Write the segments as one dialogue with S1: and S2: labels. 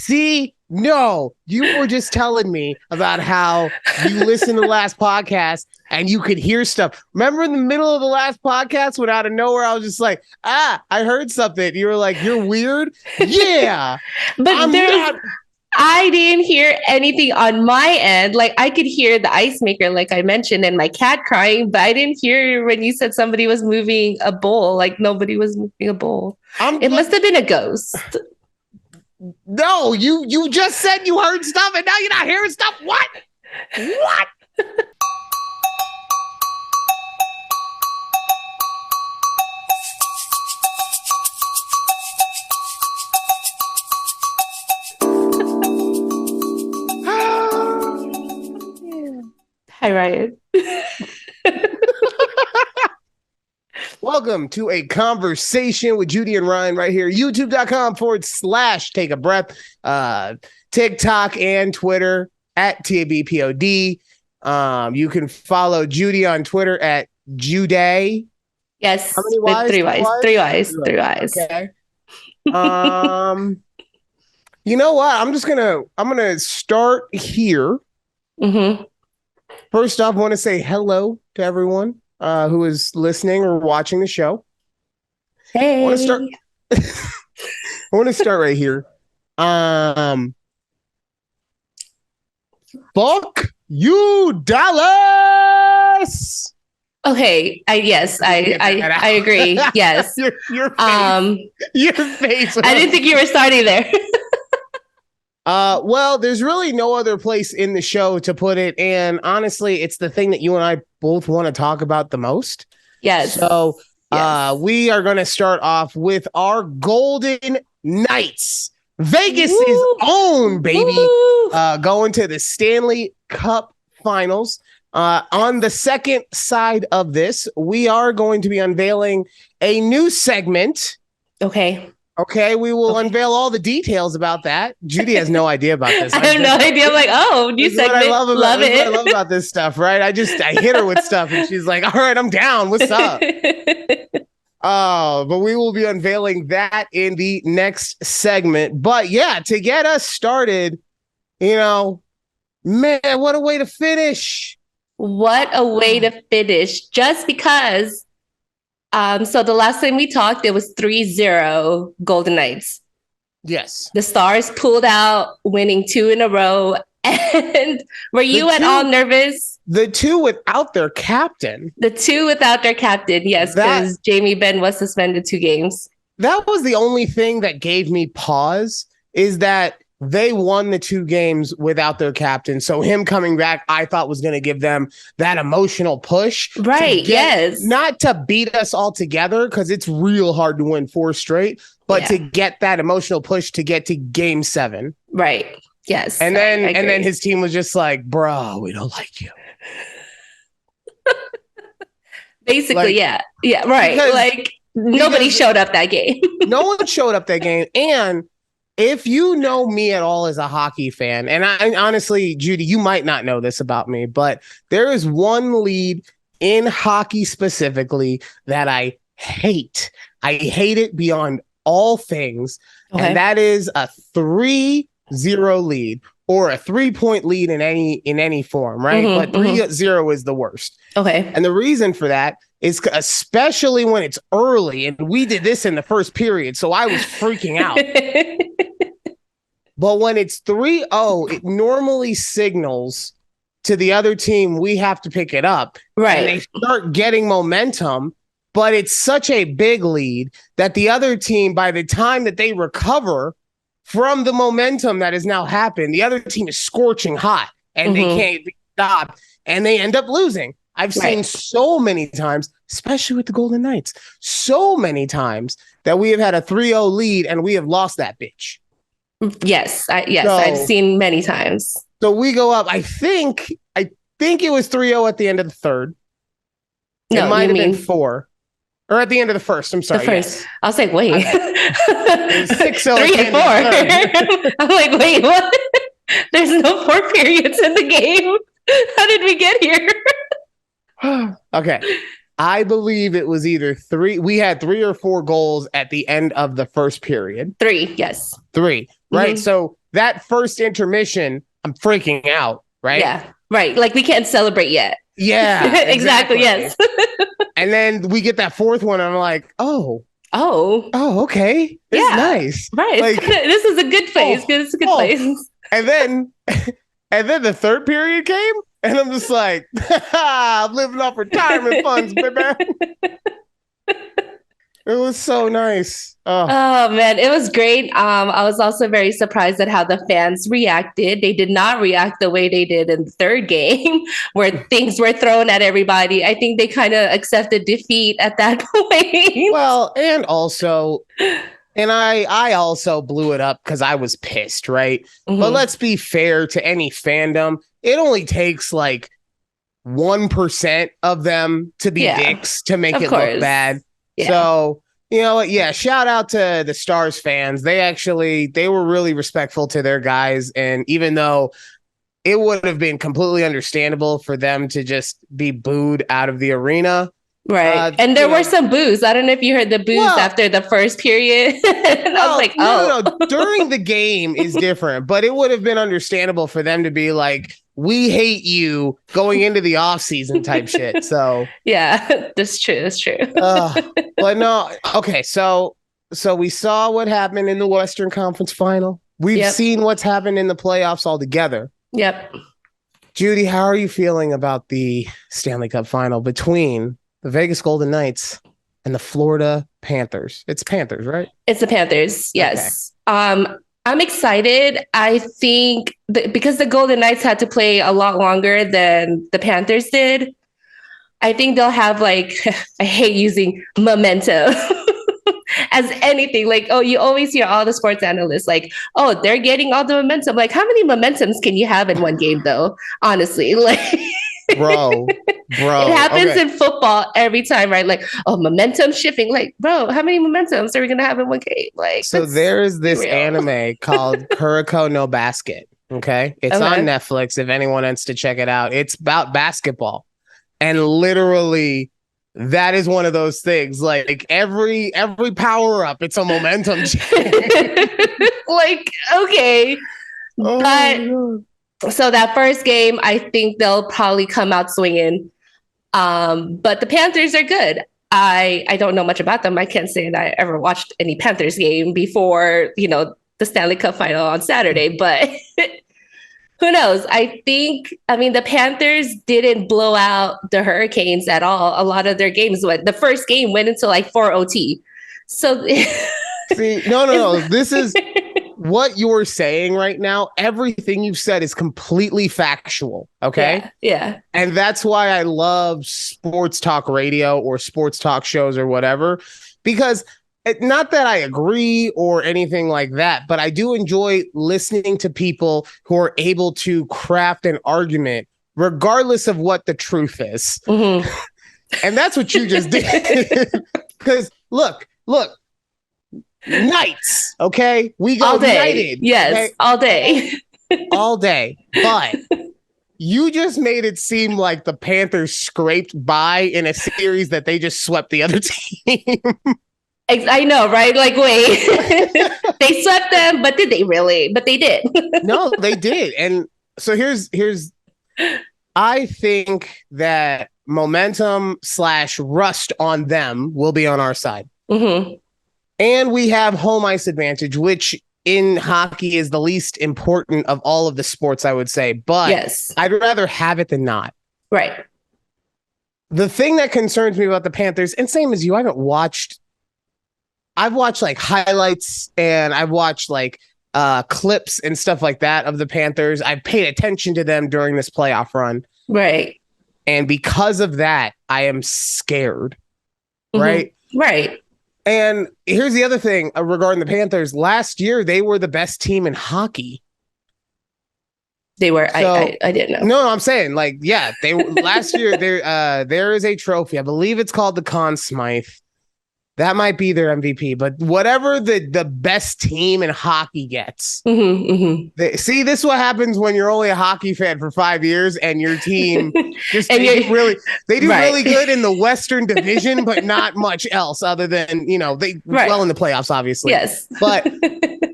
S1: See, no, you were just telling me about how you listened to the last podcast and you could hear stuff. Remember in the middle of the last podcast when out of nowhere I was just like, I heard something. You were like, you're weird. Yeah.
S2: But I didn't hear anything on my end. Like I could hear the ice maker, like I mentioned, and my cat crying, but I didn't hear when you said somebody was moving a bowl. Like nobody was moving a bowl. It must have been a ghost.
S1: No, you just said you heard stuff and now you're not hearing stuff. What? What?
S2: Hi, Ryan.
S1: Welcome to a conversation with Judy and Ryan right here. YouTube.com/takeabreath. TikTok and Twitter at takeabreathpod. You can follow Judy on Twitter at Juday.
S2: Yes.
S1: How many Ys?
S2: Three Ys.
S1: Okay. You know what? I'm gonna start here.
S2: Mm-hmm.
S1: First off, I want to say hello to everyone who is listening or watching the show.
S2: Hey.
S1: I want to start right here. Fuck you, Dallas.
S2: Okay. I agree. Yes.
S1: Your face. Your face.
S2: I didn't think you were starting there.
S1: Well, there's really no other place in the show to put it. And honestly, it's the thing that you and I both want to talk about the most.
S2: Yes.
S1: So we are going to start off with our Golden Knights. Vegas's own, baby. Going to the Stanley Cup Finals. On the second side of this, we are going to be unveiling a new segment. Okay, we will unveil all the details about that. Judy has no idea about this.
S2: I have no idea. I'm like, new segment.
S1: I love about this stuff, right? I hit her with stuff and she's like, all right, I'm down. What's up? But we will be unveiling that in the next segment. But yeah, to get us started, man, what a way to finish.
S2: What a way to finish. Just because so the last time we talked, it was 3-0 Golden Knights.
S1: Yes.
S2: The Stars pulled out, winning 2 in a row. And were you at all nervous?
S1: The 2 without their captain.
S2: Yes, because Jamie Benn was suspended 2 games.
S1: That was the only thing that gave me pause, is that they won the 2 games without their captain. So him coming back, I thought was going to give them that emotional push.
S2: Right, yes.
S1: Not to beat us all together, because it's real hard to win 4 straight, but to get that emotional push to get to game 7.
S2: Right, yes.
S1: And then his team was just like, bro, we don't like you.
S2: Basically, yeah, right. Nobody showed up that game.
S1: No one showed up that game. And if you know me at all as a hockey fan, and I honestly, Judy, you might not know this about me, but there is one lead in hockey specifically that I hate. I hate it beyond all things. Okay. And that is a 3-0 lead, or a 3-point lead in any form, right? But 3-0 is the worst.
S2: Okay.
S1: And the reason for that is especially when it's early, and we did this in the first period, so I was freaking out. But when it's 3-0, it normally signals to the other team we have to pick it up.
S2: Right.
S1: And they start getting momentum, but it's such a big lead that the other team, by the time that they recover from the momentum that has now happened, the other team is scorching hot and they can't be stopped, and they end up losing. I've seen so many times, especially with the Golden Knights, so many times that we have had a 3-0 lead and we have lost that bitch.
S2: Yes, I've seen many times.
S1: So we go up. I think it was 3-0 at the end of the third.
S2: No,
S1: it might have been 4. Or at the end of the first. I'm sorry.
S2: The first. Yes. I was like, wait.
S1: It was 6-0.
S2: 3-4. I'm like, wait, what? There's no 4 periods in the game. How did we get here?
S1: Okay. I believe it was either 3. We had 3 or 4 goals at the end of the first period.
S2: 3, yes.
S1: 3, right? So that first intermission, I'm freaking out, right?
S2: Yeah, right. Like we can't celebrate yet.
S1: Yeah,
S2: exactly. Yes.
S1: And then we get that fourth one, and I'm like, oh, okay, this is
S2: yeah,
S1: nice,
S2: right.
S1: Like,
S2: this is a good place. It's a good place.
S1: And then the third period came, and I'm just like, I'm living off retirement funds, baby. It was so nice.
S2: Oh man, it was great. I was also very surprised at how the fans reacted. They did not react the way they did in the third game, where things were thrown at everybody. I think they kind of accepted defeat at that point.
S1: Well, and also, and I also blew it up because I was pissed, right? Mm-hmm. But let's be fair to any fandom. It only takes like 1% of them to be dicks to make it look bad. Yeah. So, you know what? Yeah, shout out to the Stars fans. They were really respectful to their guys. And even though it would have been completely understandable for them to just be booed out of the arena.
S2: Right. And there were some boos. I don't know if you heard the boos after the first period. I was like,
S1: no. During the game is different, but it would have been understandable for them to be like, we hate you going into the off season type shit. So
S2: yeah, that's true. That's true.
S1: But no. Okay. So we saw what happened in the Western Conference final. We've seen what's happened in the playoffs altogether.
S2: Yep.
S1: Judy, how are you feeling about the Stanley Cup final between the Vegas Golden Knights and the Florida Panthers? It's Panthers, right?
S2: It's the Panthers. Yes. Okay. I'm excited. I think because the Golden Knights had to play a lot longer than the Panthers did, I think they'll have like, I hate using momentum as anything. Like, oh, you always hear all the sports analysts like, oh, they're getting all the momentum. Like, how many momentums can you have in one game though? Honestly, like
S1: bro,
S2: it happens in football every time, right? Like, oh, momentum shifting. Like, bro, how many momentums are we gonna have in one game? Like,
S1: so there's this anime called Kuroko no Basket. Okay, it's on Netflix. If anyone wants to check it out, it's about basketball, and literally, that is one of those things. Like every power up, it's a momentum change.
S2: Like, okay, but. So that first game, I think they'll probably come out swinging. But the Panthers are good. I don't know much about them. I can't say that I ever watched any Panthers game before, the Stanley Cup final on Saturday, but who knows? The Panthers didn't blow out the Hurricanes at all. A lot of their games the first game went into like 4 OT. So
S1: see, no. This is what you're saying right now. Everything you've said is completely factual. Okay.
S2: Yeah.
S1: And that's why I love sports talk radio or sports talk shows or whatever, because not that I agree or anything like that, but I do enjoy listening to people who are able to craft an argument regardless of what the truth is. Mm-hmm. And that's what you just did. Because look, Knights, okay? We go
S2: all day.
S1: United.
S2: Yes,
S1: okay?
S2: all day.
S1: All day. But you just made it seem like the Panthers scraped by in a series that they just swept the other team.
S2: I know, right? Like, wait. They swept them, but did they really? But they did.
S1: No, they did. And so here's I think that momentum / rust on them will be on our side. Mm-hmm. And we have home ice advantage, which in hockey is the least important of all of the sports, I would say. But yes, I'd rather have it than not.
S2: Right.
S1: The thing that concerns me about the Panthers, and same as you, I've watched like highlights and I've watched like clips and stuff like that of the Panthers. I've paid attention to them during this playoff run.
S2: Right.
S1: And because of that, I am scared. Mm-hmm. Right.
S2: Right.
S1: And here's the other thing regarding the Panthers. Last year, they were the best team in hockey.
S2: They were. So, I didn't know.
S1: No, I'm saying like, yeah, they last year. There is a trophy. I believe it's called the Conn Smythe. That might be their MVP, but whatever the best team in hockey gets. Mm-hmm, mm-hmm. See, this is what happens when you're only a hockey fan for 5 years and your team just they do really good in the Western Division, but not much else other than, they well in the playoffs, obviously.
S2: Yes.
S1: But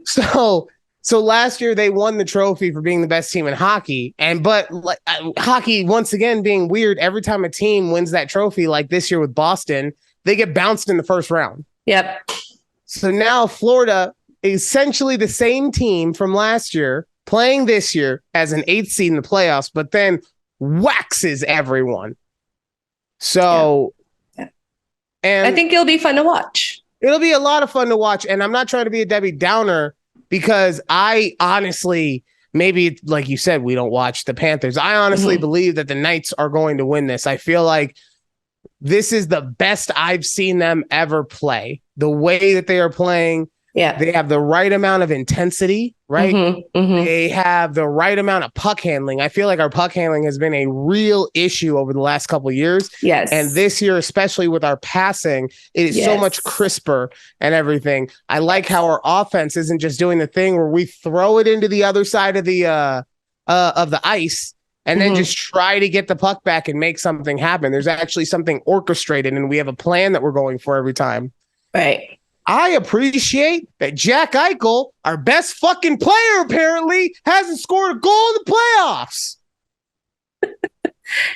S1: so So last year they won the trophy for being the best team in hockey, but hockey once again being weird. Every time a team wins that trophy, like this year with Boston, they get bounced in the first round.
S2: Yep.
S1: So now Florida, essentially the same team from last year, playing this year as an 8th seed in the playoffs, but then waxes everyone. So, and
S2: I think it'll be fun to watch.
S1: It'll be a lot of fun to watch, and I'm not trying to be a Debbie Downer. Because I honestly, maybe like you said, we don't watch the Panthers. I honestly believe that the Knights are going to win this. I feel like this is the best I've seen them ever play. The way that they are playing, they have the right amount of intensity, right? They have the right amount of puck handling. I feel like our puck handling has been a real issue over the last couple of years.
S2: Yes.
S1: And this year, especially with our passing, it is so much crisper and everything. I like how our offense isn't just doing the thing where we throw it into the other side of the ice and then just try to get the puck back and make something happen. There's actually something orchestrated, and we have a plan that we're going for every time.
S2: Right.
S1: I appreciate that Jack Eichel, our best fucking player, apparently hasn't scored a goal in the playoffs.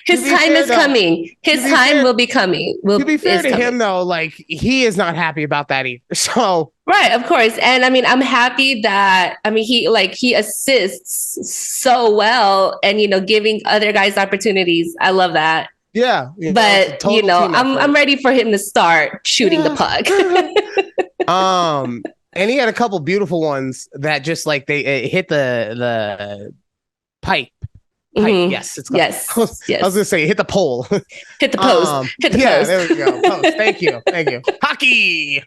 S2: His time is coming. His time will be coming.
S1: To be fair to him, though, like he is not happy about that either. So
S2: right, of course, and I mean, I'm happy that he assists so well, and giving other guys opportunities. I love that.
S1: Yeah,
S2: but I'm ready for him to start shooting the puck.
S1: And he had a couple beautiful ones that just like they hit the pipe. Yes, it's
S2: yes.
S1: I was gonna say hit the pole,
S2: hit the post, hit the post.
S1: There we go. Post. Thank you. Hockey.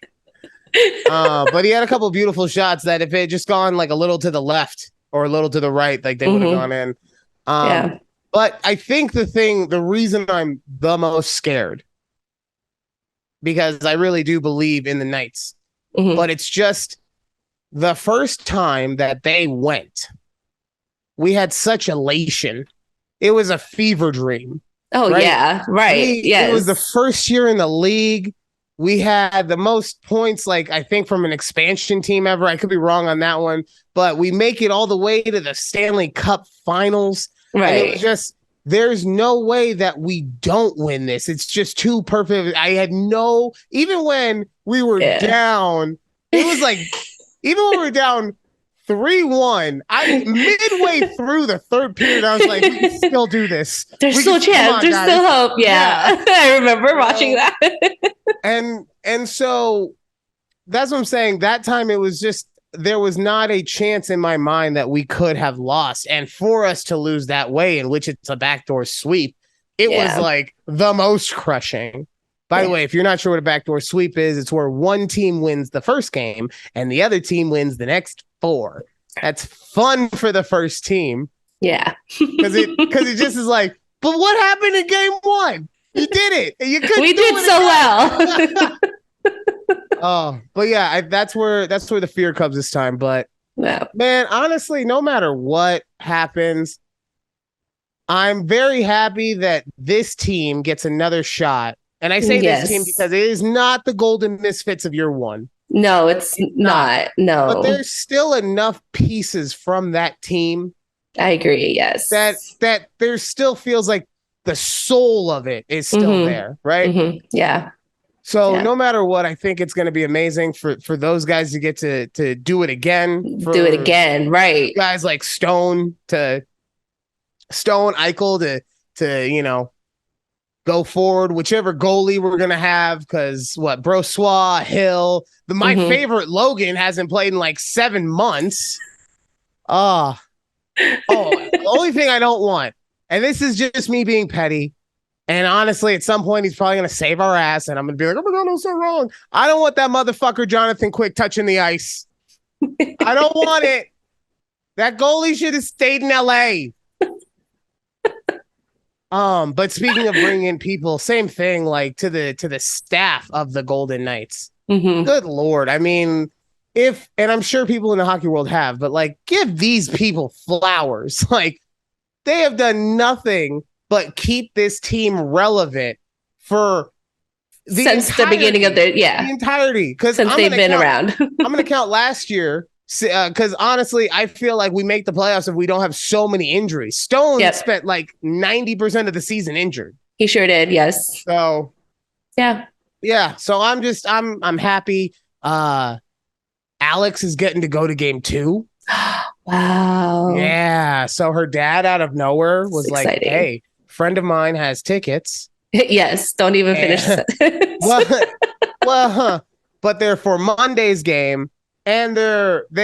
S1: But he had a couple beautiful shots that if it had just gone like a little to the left or a little to the right, like they would have gone in. But I think the reason I'm the most scared, because I really do believe in the Knights, but it's just the first time that they went, we had such elation. It was a fever dream.
S2: Oh, right? Yeah. Right. Yes.
S1: It was the first year in the league. We had the most points, like I think from an expansion team ever. I could be wrong on that one, but we make it all the way to the Stanley Cup finals.
S2: Right.
S1: And it was just, there's no way that we don't win this. It's just too perfect. I had even when we were down, it was like, even when we were down 3-1, midway through the third period, I was like, we can still do this.
S2: There's still a chance. There's still hope. Yeah. I remember watching that.
S1: and so that's what I'm saying. That time it was just, there was not a chance in my mind that we could have lost. And for us to lose that way, in which it's a backdoor sweep, it was like the most crushing. By the way, if you're not sure what a backdoor sweep is, it's where one team wins the first game and the other team wins the next 4. That's fun for the first team.
S2: Yeah.
S1: Because it just is like, but what happened in game 1? You did it. We
S2: did so well.
S1: Oh, but yeah, that's where the fear comes this time. But man, honestly, no matter what happens, I'm very happy that this team gets another shot. And I say this team because it is not the Golden Misfits of year 1.
S2: No, it's not. No.
S1: But there's still enough pieces from that team.
S2: I agree, yes.
S1: That there still feels like the soul of it is still there, right?
S2: Yeah.
S1: So no matter what, I think it's going to be amazing for those guys to get to do it again.
S2: Do it again, right?
S1: Guys like Eichel to go forward, whichever goalie we're going to have, because Brossoit, Hill, my favorite Logan hasn't played in like 7 months. The only thing I don't want, and this is just me being petty, and honestly, at some point, he's probably going to save our ass, and I'm going to be like, oh my God, I'm so wrong. I don't want that motherfucker Jonathan Quick touching the ice. I don't want it. That goalie should have stayed in L.A. But speaking of bringing in people, same thing, like to the staff of the Golden Knights. Good Lord. I mean, and I'm sure people in the hockey world have, but like, give these people flowers. Like, they have done nothing but keep this team relevant for
S2: since the beginning of the
S1: entirety. Because
S2: since they've been around.
S1: I'm going to count last year Because honestly, I feel like we make the playoffs if we don't have so many injuries. Stone spent like 90% of the season injured.
S2: He sure did. Yes.
S1: So
S2: yeah.
S1: So I'm happy. Alex is getting to go to game 2.
S2: Wow.
S1: Yeah. So her dad out of nowhere was like,
S2: exciting.
S1: "Hey, friend of mine has tickets."
S2: Yes. Don't even finish the sentence.
S1: But they're for Monday's game, and they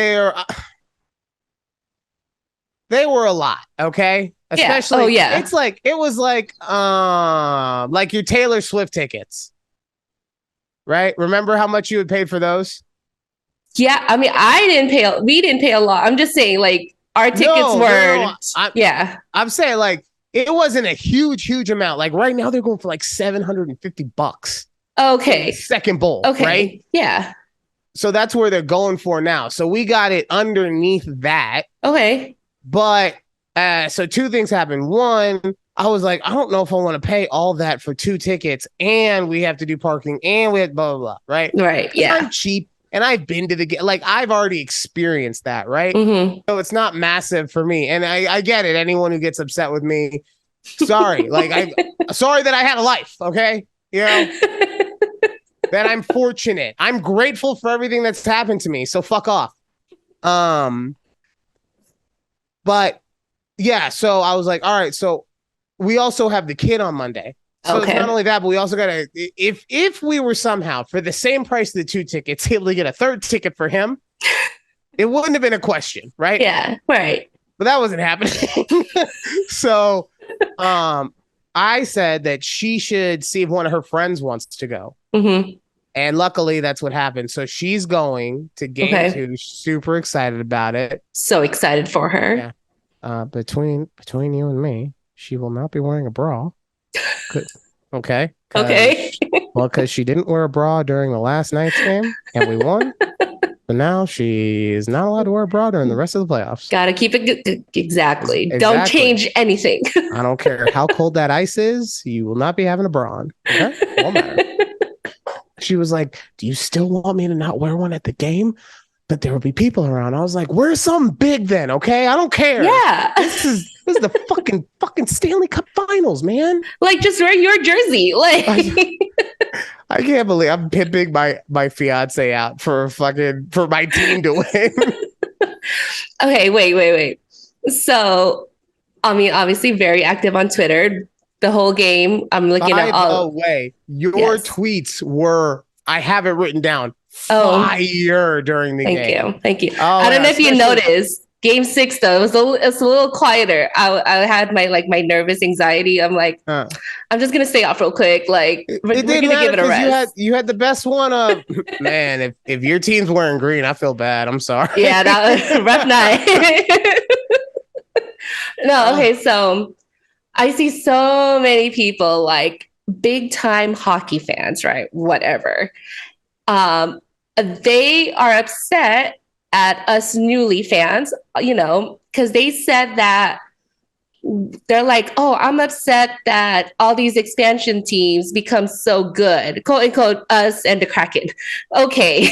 S1: were a lot. Okay. Especially, it's like it was like your Taylor Swift tickets, right? Remember how much you had paid for those?
S2: Yeah, I mean, we didn't pay a lot. I'm just saying, like, our tickets were.
S1: I'm saying, like, it wasn't a huge amount. Like right now, they're going for like $750.
S2: Okay.
S1: Second bowl.
S2: Okay.
S1: Right.
S2: Yeah.
S1: So that's where they're going for now. So we got it underneath that.
S2: Okay.
S1: But so 2 things happened. One, I was like, I don't know if I want to pay all that for 2 tickets, and we have to do parking, and we have blah blah blah. Right.
S2: Right. Yeah.
S1: I'm cheap. And I've been to the game, like I've already experienced that, right?
S2: Mm-hmm.
S1: So it's not massive for me. And I get it. Anyone who gets upset with me, sorry. Like sorry that I had a life, okay? You know? That I'm fortunate. I'm grateful for everything that's happened to me. So fuck off. But yeah, so I was like, all right, so we also have the kid on Monday. So it's not only that, but we also got to, if we were somehow for the same price of the 2 tickets, able to get a 3rd ticket for him, it wouldn't have been a question, right?
S2: Yeah, right.
S1: But that wasn't happening. So I said that she should see if one of her friends wants to go.
S2: Mm-hmm.
S1: And luckily that's what happened. So she's going to game 2, super excited about it.
S2: So excited for her.
S1: Yeah. Between you and me, she will not be wearing a bra. Okay. Well, because she didn't wear a bra during the last night's game and we won. So now she is not allowed to wear a bra during the rest of the playoffs.
S2: Gotta keep it exactly. Don't change anything.
S1: I don't care how cold that ice is. You will not be having a bra on. Okay. Won't matter. She was like, "Do you still want me to not wear one at the game? But there will be people around." I was like, "Wear something big then, okay? I don't care."
S2: Yeah.
S1: This is the fucking Stanley Cup Finals, man.
S2: Like, just wear your jersey. Like,
S1: I can't believe I'm pimping my fiance out for my team to win.
S2: Okay, wait. So, I mean, obviously very active on Twitter the whole game. I'm looking at all.
S1: By the way, your tweets were, I have it written down, fire during the game.
S2: Thank you. I don't know if you noticed. Game 6 though, it was a little quieter. I had my nervous anxiety. I'm like, I'm just gonna stay off real quick. Like we're gonna give it a rest.
S1: You had the best one. Man, if your team's wearing green, I feel bad. I'm sorry.
S2: Yeah, that was a rough night. No, okay, so I see so many people like big time hockey fans, right? Whatever. They are upset at us newly fans, because they said that they're like, "Oh, I'm upset that all these expansion teams become so good," quote unquote, us and the Kraken. Okay.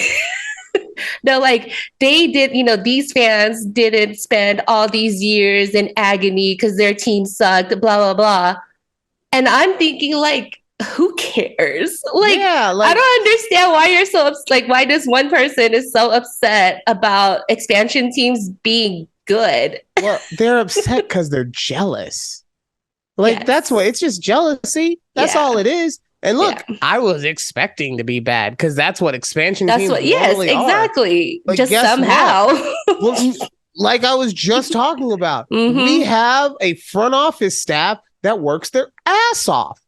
S2: They're like, they did, these fans didn't spend all these years in agony because their team sucked, blah, blah, blah. And I'm thinking, like, who cares? Like, I don't understand why you're so like, why this one person is so upset about expansion teams being good.
S1: Well, they're upset because they're jealous. Like, that's what, it's just jealousy. That's all it is. And look, I was expecting to be bad because that's what expansion teams normally are.
S2: Exactly. Like, just somehow.
S1: Well, like I was just talking about, we have a front office staff that works their ass off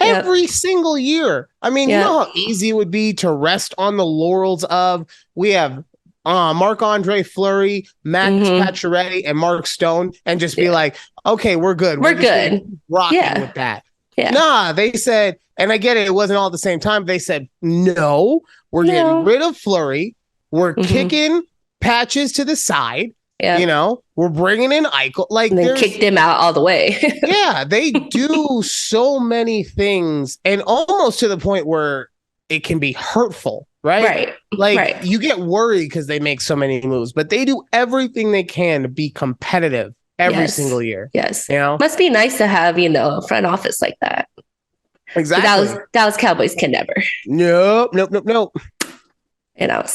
S1: every single year. I mean, you know how easy it would be to rest on the laurels of, we have Marc-Andre Fleury, Max Pacioretty, and Mark Stone, and just be like, okay, we're good.
S2: We're good.
S1: Rocking with that. Yeah. Nah, they said, and I get it, it wasn't all at the same time. They said, no, we're getting rid of Fleury. We're kicking Patches to the side. Yeah. We're bringing in Eichel. Like,
S2: and then kicked him out all the way.
S1: Yeah, they do so many things, and almost to the point where it can be hurtful, right?
S2: Right.
S1: Like
S2: Right.
S1: you get worried because they make so many moves, but they do everything they can to be competitive every single year.
S2: Yes.
S1: You know,
S2: must be nice to have, a front office like that.
S1: exactly.
S2: The Dallas Cowboys can never.
S1: Nope.
S2: So.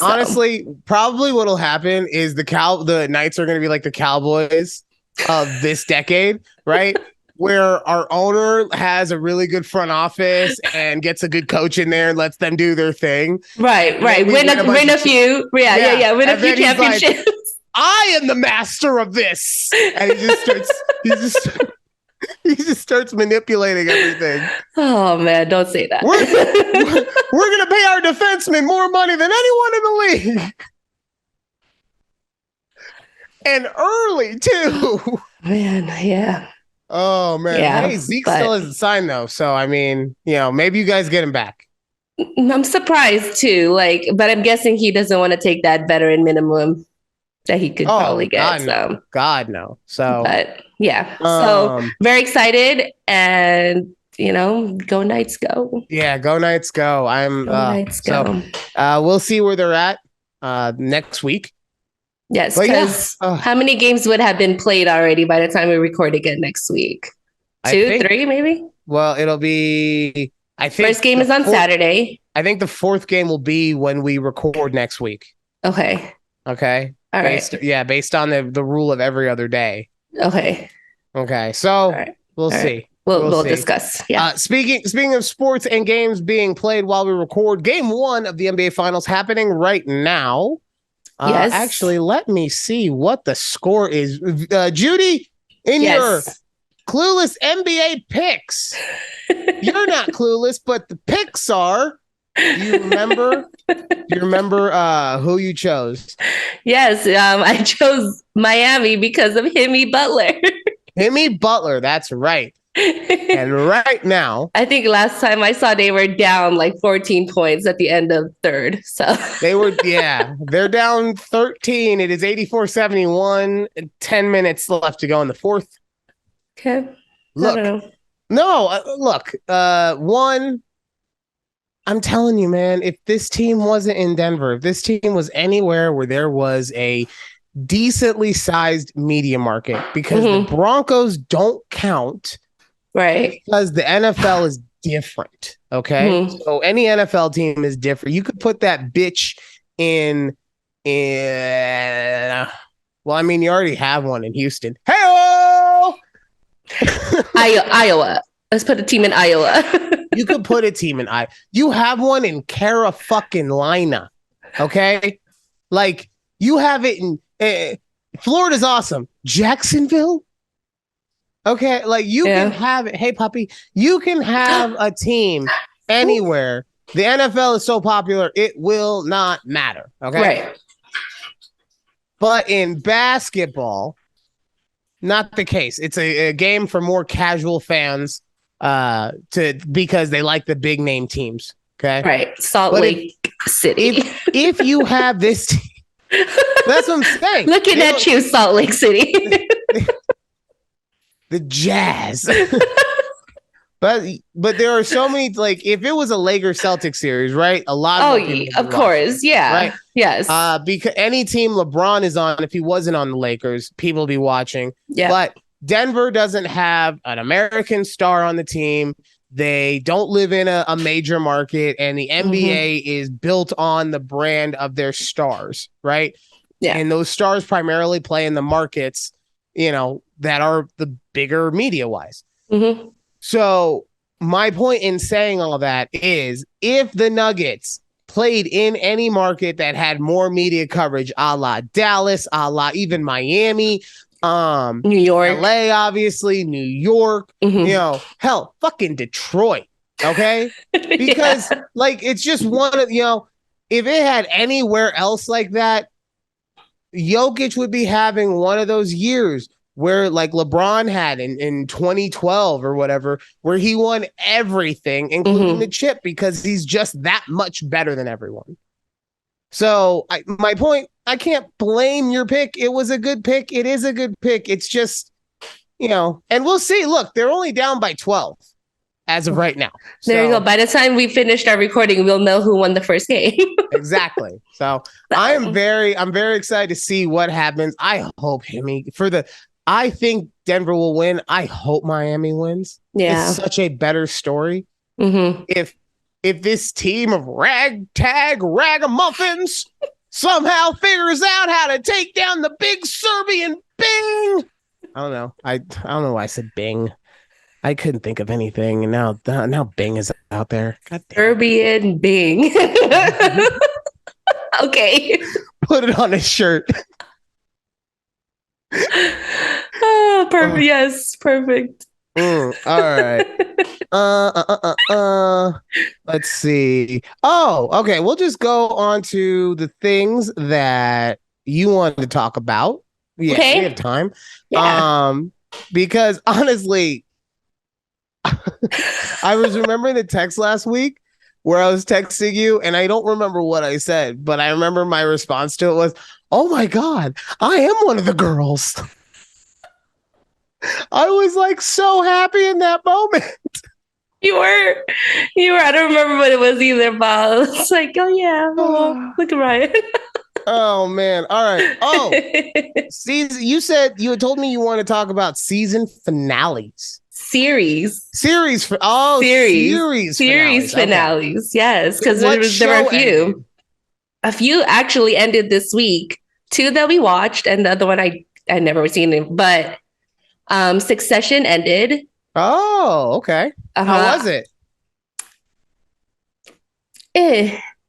S1: Honestly, probably what'll happen is the Knights are going to be like the Cowboys of this decade, right? Where our owner has a really good front office and gets a good coach in there and lets them do their thing.
S2: Right. Win a few. Yeah. Win a few championships.
S1: Like, I am the master of this. And he just starts manipulating everything.
S2: Oh man, don't say that.
S1: We're going to pay our defensemen more money than anyone in the league. And early too.
S2: Man, yeah.
S1: Oh man.
S2: Yeah,
S1: hey, Zeke still isn't signed though. So I mean, maybe you guys get him back.
S2: I'm surprised too. But I'm guessing he doesn't want to take that veteran minimum that he could probably get.
S1: God no. So
S2: but yeah. So very excited and go Knights go.
S1: Yeah, go Knights go.
S2: Knights go.
S1: So we'll see where they're at next week.
S2: Yes, because how many games would have been played already by the time we record again next week? 2, 3, maybe?
S1: Well, it'll be, I think.
S2: First game is on Saturday.
S1: I think the fourth game will be when we record next week.
S2: Okay.
S1: All
S2: right.
S1: Yeah, based on the rule of every other day.
S2: Okay.
S1: So we'll see.
S2: We'll discuss. Yeah.
S1: Speaking of sports and games being played while we record, game 1 of the NBA Finals happening right now.
S2: Yes.
S1: Actually, let me see what the score is. Judy, in your clueless NBA picks, you're not clueless, but the picks are. You remember? Who you chose?
S2: Yes, I chose Miami because of Jimmy Butler.
S1: Jimmy Butler, that's right. And right now,
S2: I think last time I saw they were down 14 points at the end of third. So
S1: they're down 13. It is 84-71. 10 minutes left to go in the fourth.
S2: Okay.
S1: Look, one, I'm telling you, man, if this team wasn't in Denver, if this team was anywhere where there was a decently sized media market, because the Broncos don't count.
S2: Right.
S1: Because the NFL is different. Okay. So any NFL team is different. You could put that bitch in well, I mean, you already have one in Houston. Hey,
S2: Iowa. Let's put a team in Iowa.
S1: You could put a team in Iowa. You have one in Carolina. Okay. You have it in Florida's awesome. Jacksonville. Okay, you can have it. Hey, puppy, you can have a team anywhere. The NFL is so popular, it will not matter. Okay.
S2: Right.
S1: But in basketball, not the case. It's a game for more casual fans because they like the big name teams. Okay.
S2: Right. Salt Lake City.
S1: If you have this team, that's what I'm saying.
S2: Looking at you, Salt Lake City.
S1: The Jazz. but there are so many, if it was a Lakers Celtics series, right? A lot
S2: of course, yeah.
S1: Right?
S2: Yes.
S1: Because any team LeBron is on, if he wasn't on the Lakers, people would be watching.
S2: Yeah.
S1: But Denver doesn't have an American star on the team. They don't live in a major market, and the NBA is built on the brand of their stars, right?
S2: Yeah.
S1: And those stars primarily play in the markets, that are the bigger media wise. So my point in saying all that is, if the Nuggets played in any market that had more media coverage, a la Dallas, a la even Miami,
S2: New York,
S1: LA, obviously, New York, hell, fucking Detroit. Okay. Because it's just one of, if it had anywhere else like that, Jokic would be having one of those years where LeBron had in 2012 or whatever, where he won everything, including the chip, because he's just that much better than everyone. So my point, I can't blame your pick. It was a good pick. It is a good pick. It's just, and we'll see. Look, they're only down by 12. as of right now.
S2: There you go. By the time we finished our recording, we'll know who won the first game.
S1: Exactly. So I'm very excited to see what happens. I hope I think Denver will win. I hope Miami wins.
S2: Yeah.
S1: It's such a better story.
S2: Mm-hmm.
S1: If this team of ragamuffins somehow figures out how to take down the big Serbian Bing. I don't know. I don't know why I said Bing. I couldn't think of anything, and now Bing is out there.
S2: Serbian Bing. Okay.
S1: Put it on his shirt.
S2: Oh, perfect. Yes, perfect.
S1: All right. Let's see. Oh, okay. We'll just go on to the things that you wanted to talk about. Yeah, okay. We have time. Yeah. Because honestly, I was remembering the text last week where I was texting you, and I don't remember what I said, but I remember my response to it was, "Oh my God, I am one of the girls." I was like so happy in that moment.
S2: You were. I don't remember what it was either, but it's like, oh yeah, look at Ryan.
S1: Oh man! All right. Oh, season. You had told me you want to talk about season finales.
S2: Series
S1: finales.
S2: Okay. Yes, because there were a few. Ended? A few actually ended this week. 2 that we watched, and the other one I never seen it. But Succession ended.
S1: Oh, okay. How was it?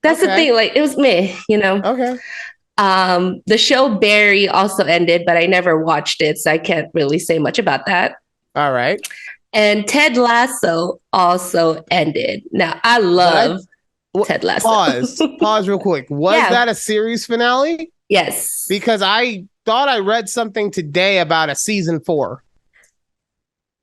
S2: That's the thing. Like, it was meh, you know.
S1: Okay.
S2: The show Barry also ended, but I never watched it, so I can't really say much about that.
S1: All right.
S2: And Ted Lasso also ended. Now, I love Ted Lasso.
S1: Pause real quick. Was that a series finale?
S2: Yes.
S1: Because I thought I read something today about a season 4.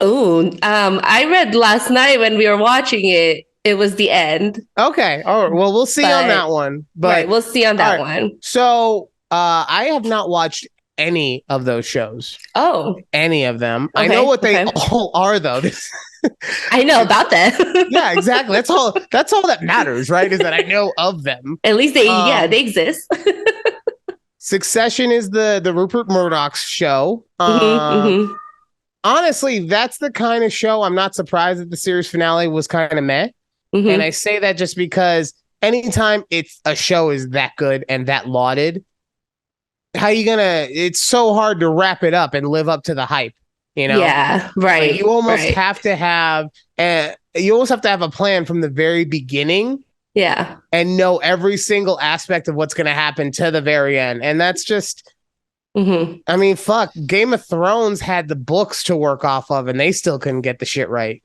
S2: Oh, I read last night when we were watching it. It was the end.
S1: Okay. All right. Well, we'll see on that one. But
S2: right, we'll see on that one.
S1: So I have not watched any of those shows.
S2: Oh.
S1: Any of them. Okay. I know what they all are, though.
S2: I know about them.
S1: Yeah, exactly. That's all that matters, right? Is that I know of them.
S2: At least they exist.
S1: Succession is the Rupert Murdoch's show. Honestly, that's the kind of show I'm not surprised that the series finale was kind of meh. Mm-hmm. And I say that just because anytime a show is that good and that lauded, it's so hard to wrap it up and live up to the hype, you know?
S2: Yeah, right.
S1: Like you almost have to have a plan from the very beginning.
S2: Yeah.
S1: And know every single aspect of what's going to happen to the very end. And that's just, I mean, fuck, Game of Thrones had the books to work off of and they still couldn't get the shit right.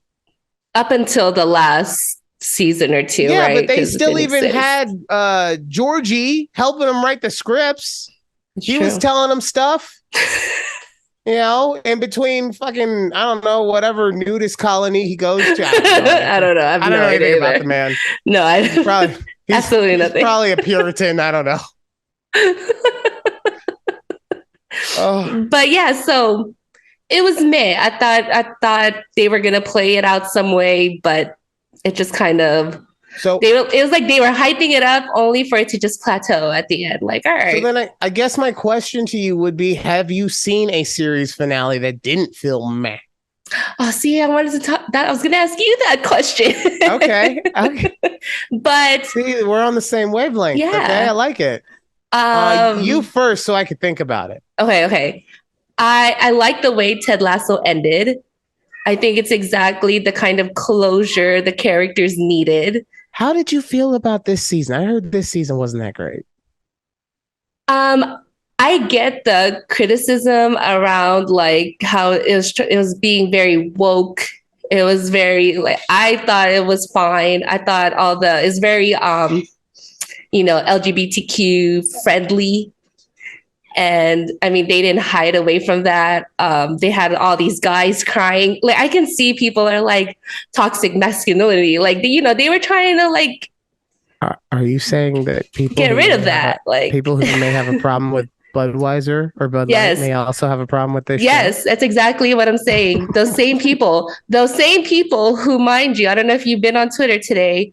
S2: Up until the last season or 2,
S1: yeah,
S2: right?
S1: But they still even had Georgie helping them write the scripts. He was telling them stuff. You know, in between fucking, I don't know, whatever nudist colony he goes to.
S2: I don't know. I don't know anything
S1: about the man.
S2: No, he's absolutely nothing.
S1: Probably a Puritan. I don't know.
S2: But yeah, so it was meh. I thought they were gonna play it out some way, but it just kind of. So it was like they were hyping it up only for it to just plateau at the end. Like, all right.
S1: So then I guess my question to you would be, have you seen a series finale that didn't feel meh?
S2: Oh, see, I wanted to talk that. I was going to ask you that question.
S1: Okay.
S2: But
S1: see, we're on the same wavelength.
S2: Yeah.
S1: Okay, I like it. You first so I could think about it.
S2: Okay. I like the way Ted Lasso ended. I think it's exactly the kind of closure the characters needed.
S1: How did you feel about this season? I heard this season wasn't that great.
S2: I get the criticism around like how it was being very woke. It was very like I thought it was fine. I thought it's very LGBTQ friendly. And I mean, they didn't hide away from that. They had all these guys crying. Like I can see people are like toxic masculinity. Like they were trying to like.
S1: Are you saying that people
S2: get rid of that? Like
S1: people who may have a problem with Budweiser or Bud Light
S2: Yes.
S1: may also have a problem with this show.
S2: Yes, that's exactly what I'm saying. Those same people who, mind you, I don't know if you've been on Twitter today,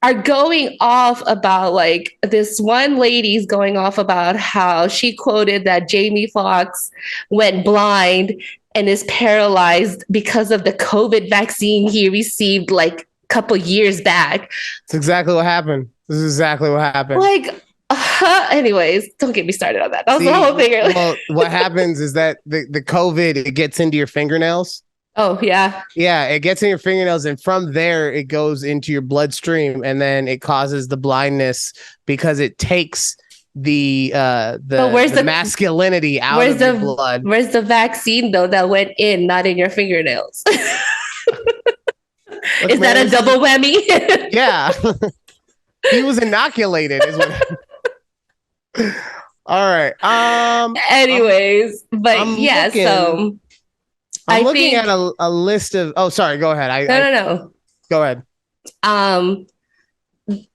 S2: are going off about like this one lady's going off about how she quoted that Jamie Foxx went blind and is paralyzed because of the COVID vaccine he received like a couple years back.
S1: It's exactly what happened. This is exactly what happened.
S2: Like, anyways, don't get me started on that. That was the whole thing.
S1: Well, what happens is that the COVID, it gets into your fingernails.
S2: Oh, yeah.
S1: Yeah, it gets in your fingernails, and from there it goes into your bloodstream, and then it causes the blindness because it takes the masculinity out of your blood.
S2: Where's the vaccine though that went in, not in your fingernails?
S1: Look,
S2: is that a double whammy?
S1: Yeah. He was inoculated is what. All right.
S2: Anyways, so
S1: I'm looking at a list of. Oh, sorry. Go ahead.
S2: No.
S1: Go ahead.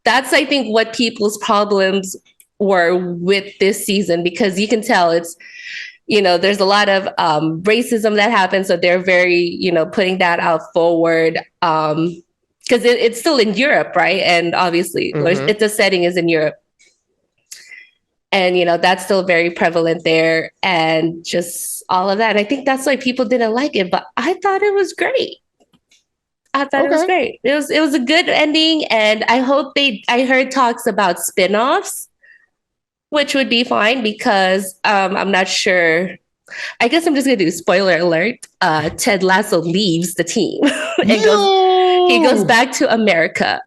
S2: That's I think what people's problems were with this season, because you can tell it's, there's a lot of racism that happens, so they're very putting that out forward. Because it's still in Europe, right? And obviously, the setting is in Europe. And, that's still very prevalent there, and just all of that. And I think that's why people didn't like it, but I thought it was great. It was great. It was a good ending. And I hope I heard talks about spinoffs, which would be fine because I'm not sure. I guess I'm just going to do spoiler alert. Ted Lasso leaves the team and he goes back to America.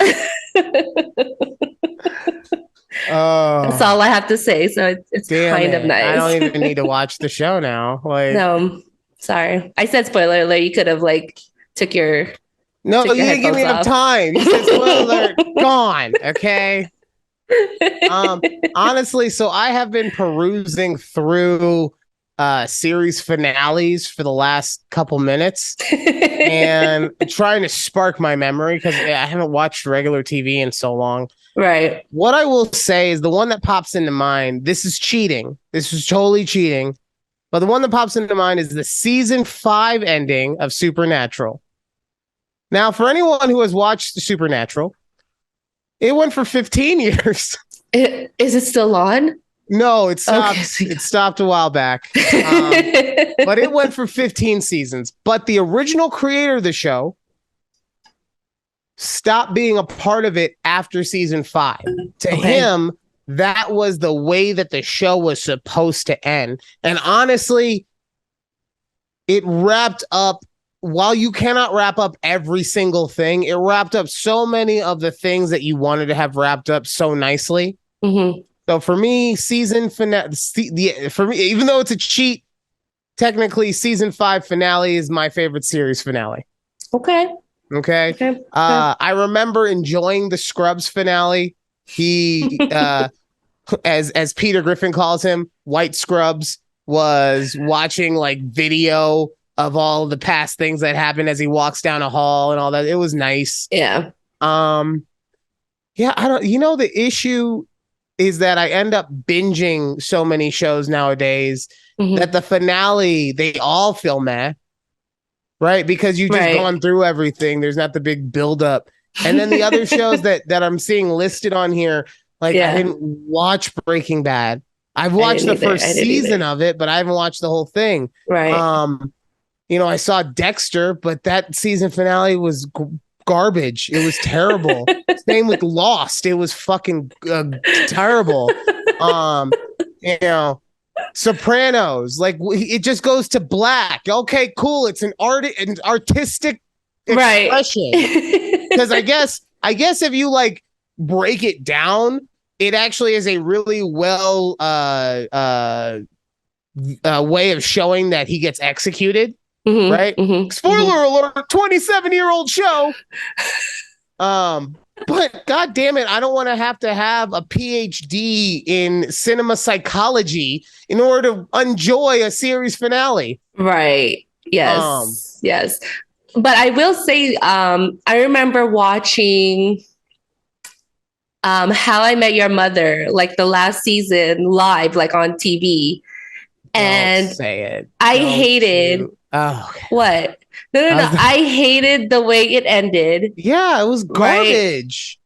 S2: That's all I have to say. So it's kind of nice.
S1: I don't even need to watch the show now.
S2: No, sorry. I said spoiler alert. You could have took your.
S1: No, you didn't give me enough time. You said spoiler alert. Gone. Okay. Honestly, so I have been perusing through series finales for the last couple minutes and trying to spark my memory because I haven't watched regular TV in so long.
S2: Right.
S1: What I will say is the one that pops into mind, this is cheating. This is totally cheating. But the one that pops into mind is the season 5 ending of Supernatural. Now, for anyone who has watched Supernatural, it went for 15 years.
S2: Is it still on?
S1: No, it stopped. Okay. It stopped a while back. But it went for 15 seasons. But the original creator of the show stopped being a part of it after season 5. To him, that was the way that the show was supposed to end. And honestly, it wrapped up. While you cannot wrap up every single thing, it wrapped up so many of the things that you wanted to have wrapped up so nicely.
S2: Mm-hmm.
S1: So for me, for me, even though it's a cheat, technically season 5 finale is my favorite series finale.
S2: Okay.
S1: I remember enjoying the Scrubs finale. He, as Peter Griffin calls him, White Scrubs, was watching video of all the past things that happened as he walks down a hall and all that. It was nice.
S2: Yeah.
S1: Yeah, I don't, the issue is that I end up binging so many shows nowadays that the finale, they all feel meh, right? Because you've just gone through everything. There's not the big buildup. And then the other shows that I'm seeing listed on here, I didn't watch Breaking Bad. I've watched the first season of it, but I haven't watched the whole thing.
S2: Right.
S1: I saw Dexter, but that season finale was garbage. It was terrible. Same with Lost. It was fucking terrible. Sopranos, it just goes to black. Okay, cool. It's an artistic expression. Because I guess if you break it down, it actually is a really well way of showing that he gets executed. Right? Spoiler alert, 27-year-old show. But god damn it, I don't want to have a PhD in cinema psychology in order to enjoy a series finale.
S2: Right. Yes. Yes. But I will say, I remember watching How I Met Your Mother, like the last season live, like on TV. And
S1: Don't say it.
S2: I
S1: Don't
S2: hated
S1: you? Oh, okay.
S2: what? No. I hated the way it ended.
S1: Yeah, it was
S2: Right?
S1: garbage.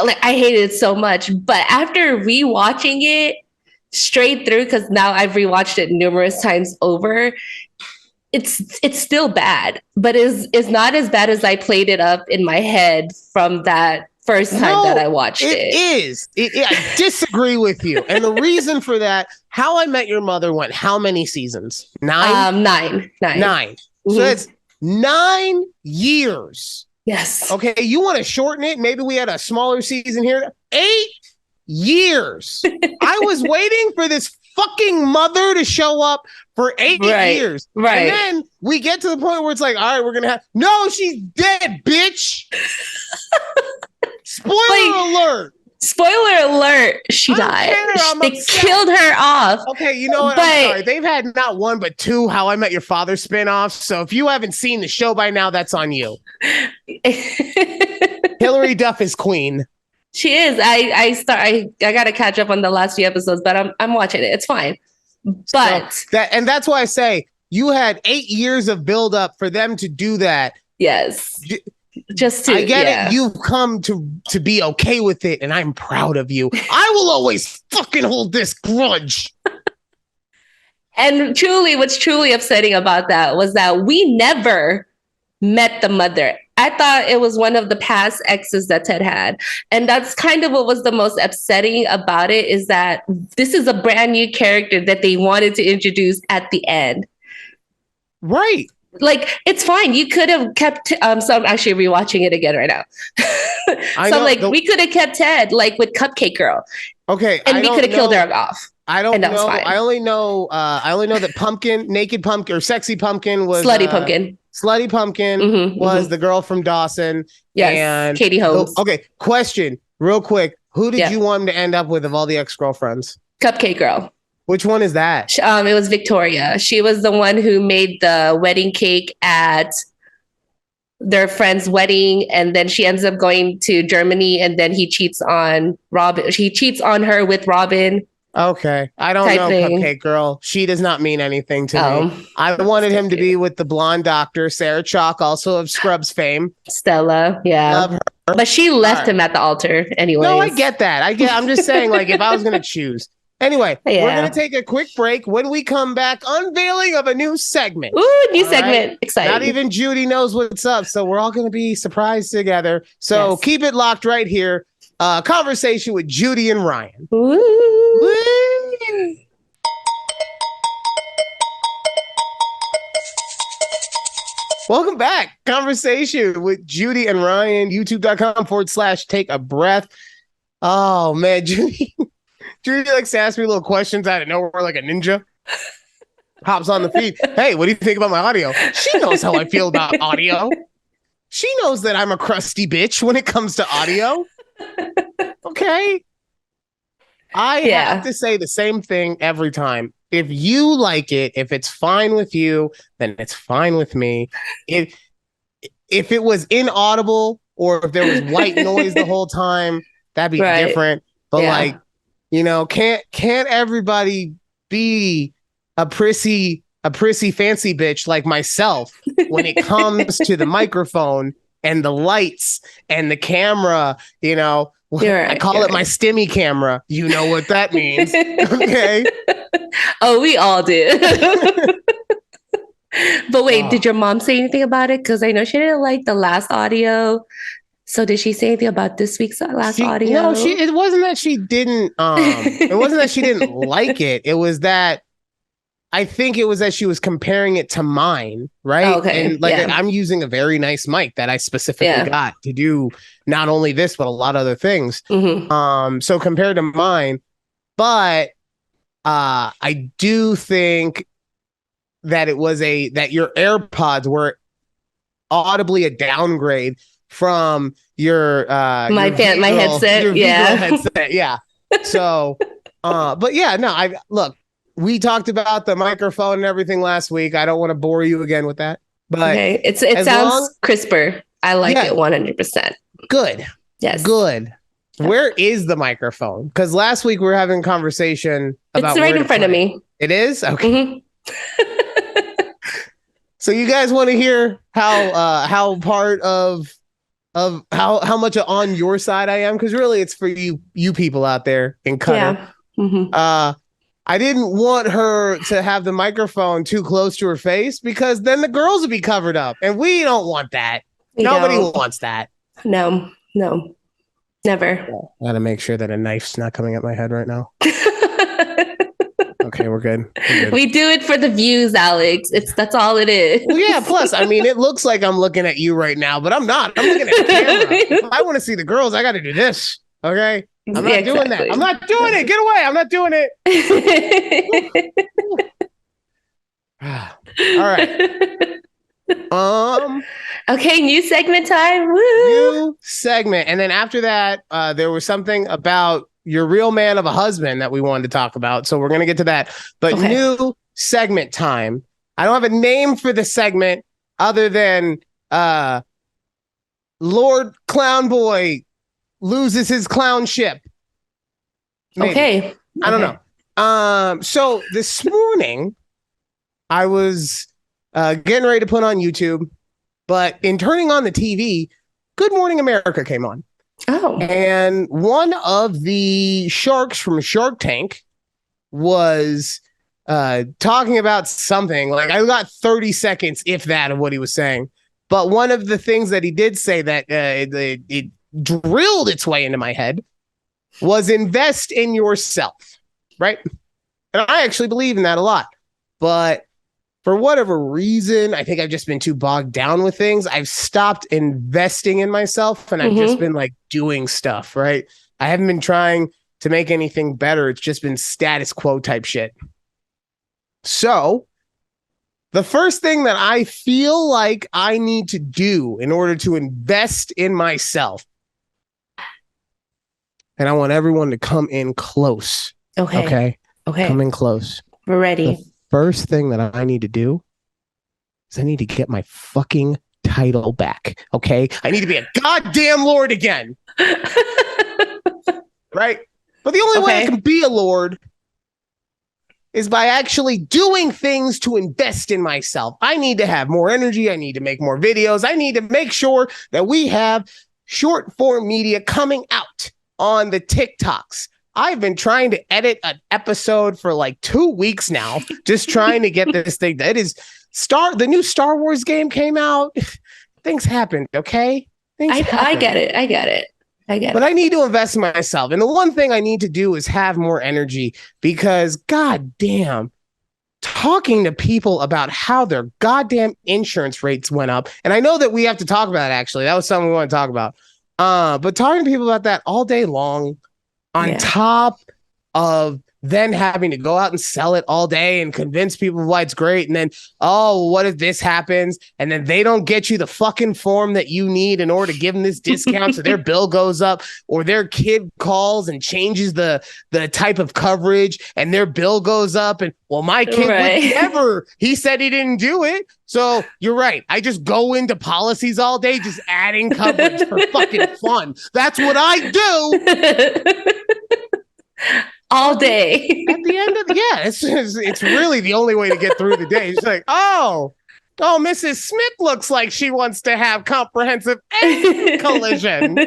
S2: Like I hated it so much. But after rewatching it straight through, because now I've rewatched it numerous times over, it's still bad, but is not as bad as I played it up in my head from that first time that I watched it.
S1: It is. I disagree with you. And the reason for that, How I Met Your Mother went how many seasons? 9?
S2: 9.
S1: So it's 9 years.
S2: Yes.
S1: Okay, you want to shorten it? Maybe we had a smaller season here. 8 years. I was waiting for this fucking mother to show up for 8 years.
S2: Right.
S1: And then we get to the point where it's like, all right, we're going to have, no, she's dead, bitch. Spoiler alert.
S2: Spoiler alert, she died. They killed her off.
S1: Okay, you know what? I'm sorry. They've had not 1, but 2 How I Met Your Father spinoffs. So if you haven't seen the show by now, that's on you. Hilary Duff is queen.
S2: She is. I got to catch up on the last few episodes, but I'm watching it. It's fine. But
S1: so that's why I say you had 8 years of build up for them to do that.
S2: Yes. Just to,
S1: I get it. You've come to be okay with it, and I'm proud of you. I will always fucking hold this grudge.
S2: And what's truly upsetting about that was that we never met the mother. I thought it was one of the past exes that Ted had. And that's kind of what was the most upsetting about it, is that this is a brand new character that they wanted to introduce at the end.
S1: Right.
S2: Like, it's fine. You could have kept, so I'm actually rewatching it again right now. We could have kept Ted, like, with Cupcake Girl.
S1: Okay.
S2: And we could have killed her off.
S1: I don't know. I only know that Naked Pumpkin or Sexy Pumpkin was
S2: Slutty Pumpkin.
S1: Slutty Pumpkin was the girl from Dawson.
S2: Yes,
S1: and
S2: Katie Holmes.
S1: Okay, question, real quick. Who did you want him to end up with of all the ex-girlfriends?
S2: Cupcake Girl.
S1: Which one is that?
S2: It was Victoria. She was the one who made the wedding cake at their friend's wedding, and then she ends up going to Germany, and then he cheats on Robin. He cheats on her with Robin.
S1: Okay. I don't know Cupcake Girl. She does not mean anything to me. I wanted him to be with the blonde doctor, Sarah Chalke, also of Scrubs fame.
S2: Stella, yeah.
S1: Love her.
S2: But she left him at the altar anyway.
S1: No, I get that. I'm just saying, like, if I was going to choose. Anyway, we're going to take a quick break. When we come back, unveiling of a new segment.
S2: Ooh, new segment. Right? Exciting.
S1: Not even Judy knows what's up, so we're all going to be surprised together. So keep it locked right here. Conversation with Judy and Ryan.
S2: Woo.
S1: Woo. Welcome back. Conversation with Judy and Ryan. YouTube.com/take a breath. Oh, man, Judy. Judy likes to ask me little questions out of nowhere like a ninja. Hops on the feed. Hey, what do you think about my audio? She knows how I feel about audio. She knows that I'm a crusty bitch when it comes to audio. Okay. I have to say the same thing every time. If you like it, if it's fine with you, then it's fine with me. If it was inaudible or if there was white noise the whole time, that'd be different. But like, you know, can't everybody be a prissy fancy bitch like myself when it comes to the microphone and the lights and the camera, you know? I call it my stimmy camera. You know what that means. Okay.
S2: Oh, we all did. But wait, did your mom say anything about it? Because I know she didn't like the last audio. So did she say anything about this week's last audio?
S1: No, it wasn't that she didn't. It wasn't that she didn't like it. It was that I think it was that she was comparing it to mine, right?
S2: Oh, okay.
S1: And like I'm using a very nice mic that I specifically got to do not only this but a lot of other things.
S2: Mm-hmm.
S1: So compared to mine, but I do think that it was that your AirPods were audibly a downgrade from your my
S2: headset,
S1: yeah. So, but yeah, no, we talked about the microphone and everything last week. I don't want to bore you again with that, but
S2: it sounds crisper. I like it 100%.
S1: Good.
S2: Yes.
S1: Good. Where is the microphone? Because last week we were having a conversation about
S2: it's right in front of me.
S1: It is? Okay.
S2: Mm-hmm.
S1: So you guys want to hear how part of how much on your side I am? Because really it's for you people out there in Qatar.
S2: Yeah. Mm-hmm.
S1: I didn't want her to have the microphone too close to her face because then the girls would be covered up. And we don't want that. Nobody wants that.
S2: No, never.
S1: I gotta make sure that a knife's not coming at my head right now. Okay, we're good.
S2: We do it for the views, Alex. That's all it is.
S1: Well, yeah, plus, I mean, it looks like I'm looking at you right now, but I'm not. I'm looking at the camera. If I want to see the girls, I got to do this. Okay? I'm not doing that. I'm not doing it. Get away. I'm not doing it. All right.
S2: Okay, new segment time. Woo!
S1: New segment. And then after that, there was something about your real man of a husband that we wanted to talk about. So we're going to get to that. But new segment time. I don't have a name for the segment other than Lord Clown Boy loses his clownship. Maybe.
S2: Okay.
S1: I don't know. So this morning, I was getting ready to put on YouTube, but in turning on the TV, Good Morning America came on.
S2: Oh.
S1: And one of the sharks from Shark Tank was talking about something. Like, I got 30 seconds, if that, of what he was saying. But one of the things that he did say that it drilled its way into my head was invest in yourself, right? And I actually believe in that a lot. But for whatever reason, I think I've just been too bogged down with things. I've stopped investing in myself and I've just been like doing stuff, right? I haven't been trying to make anything better. It's just been status quo type shit. So the first thing that I feel like I need to do in order to invest in myself, and I want everyone to come in close. Okay. Come in close.
S2: We're ready.
S1: The first thing that I need to do is I need to get my fucking title back. Okay. I need to be a goddamn lord again. Right. But the only way I can be a lord is by actually doing things to invest in myself. I need to have more energy. I need to make more videos. I need to make sure that we have short form media coming out on the TikToks. I've been trying to edit an episode for like 2 weeks now, just trying to get this thing. That is the new Star Wars game came out. Things happened. Okay.
S2: I get it.
S1: But I need to invest in myself. And the one thing I need to do is have more energy because goddamn, talking to people about how their goddamn insurance rates went up. And I know that we have to talk about it, actually. That was something we want to talk about. But talking to people about that all day long on top of then having to go out and sell it all day and convince people why it's great. And then, oh, what if this happens? And then they don't get you the fucking form that you need in order to give them this discount. So their bill goes up, or their kid calls and changes the type of coverage and their bill goes up. And well, my kid would never, he said he didn't do it. So you're right. I just go into policies all day, just adding coverage for fucking fun. That's what I do.
S2: All day.
S1: At the end of it's really the only way to get through the day. It's like, oh, Mrs. Smith looks like she wants to have comprehensive collision.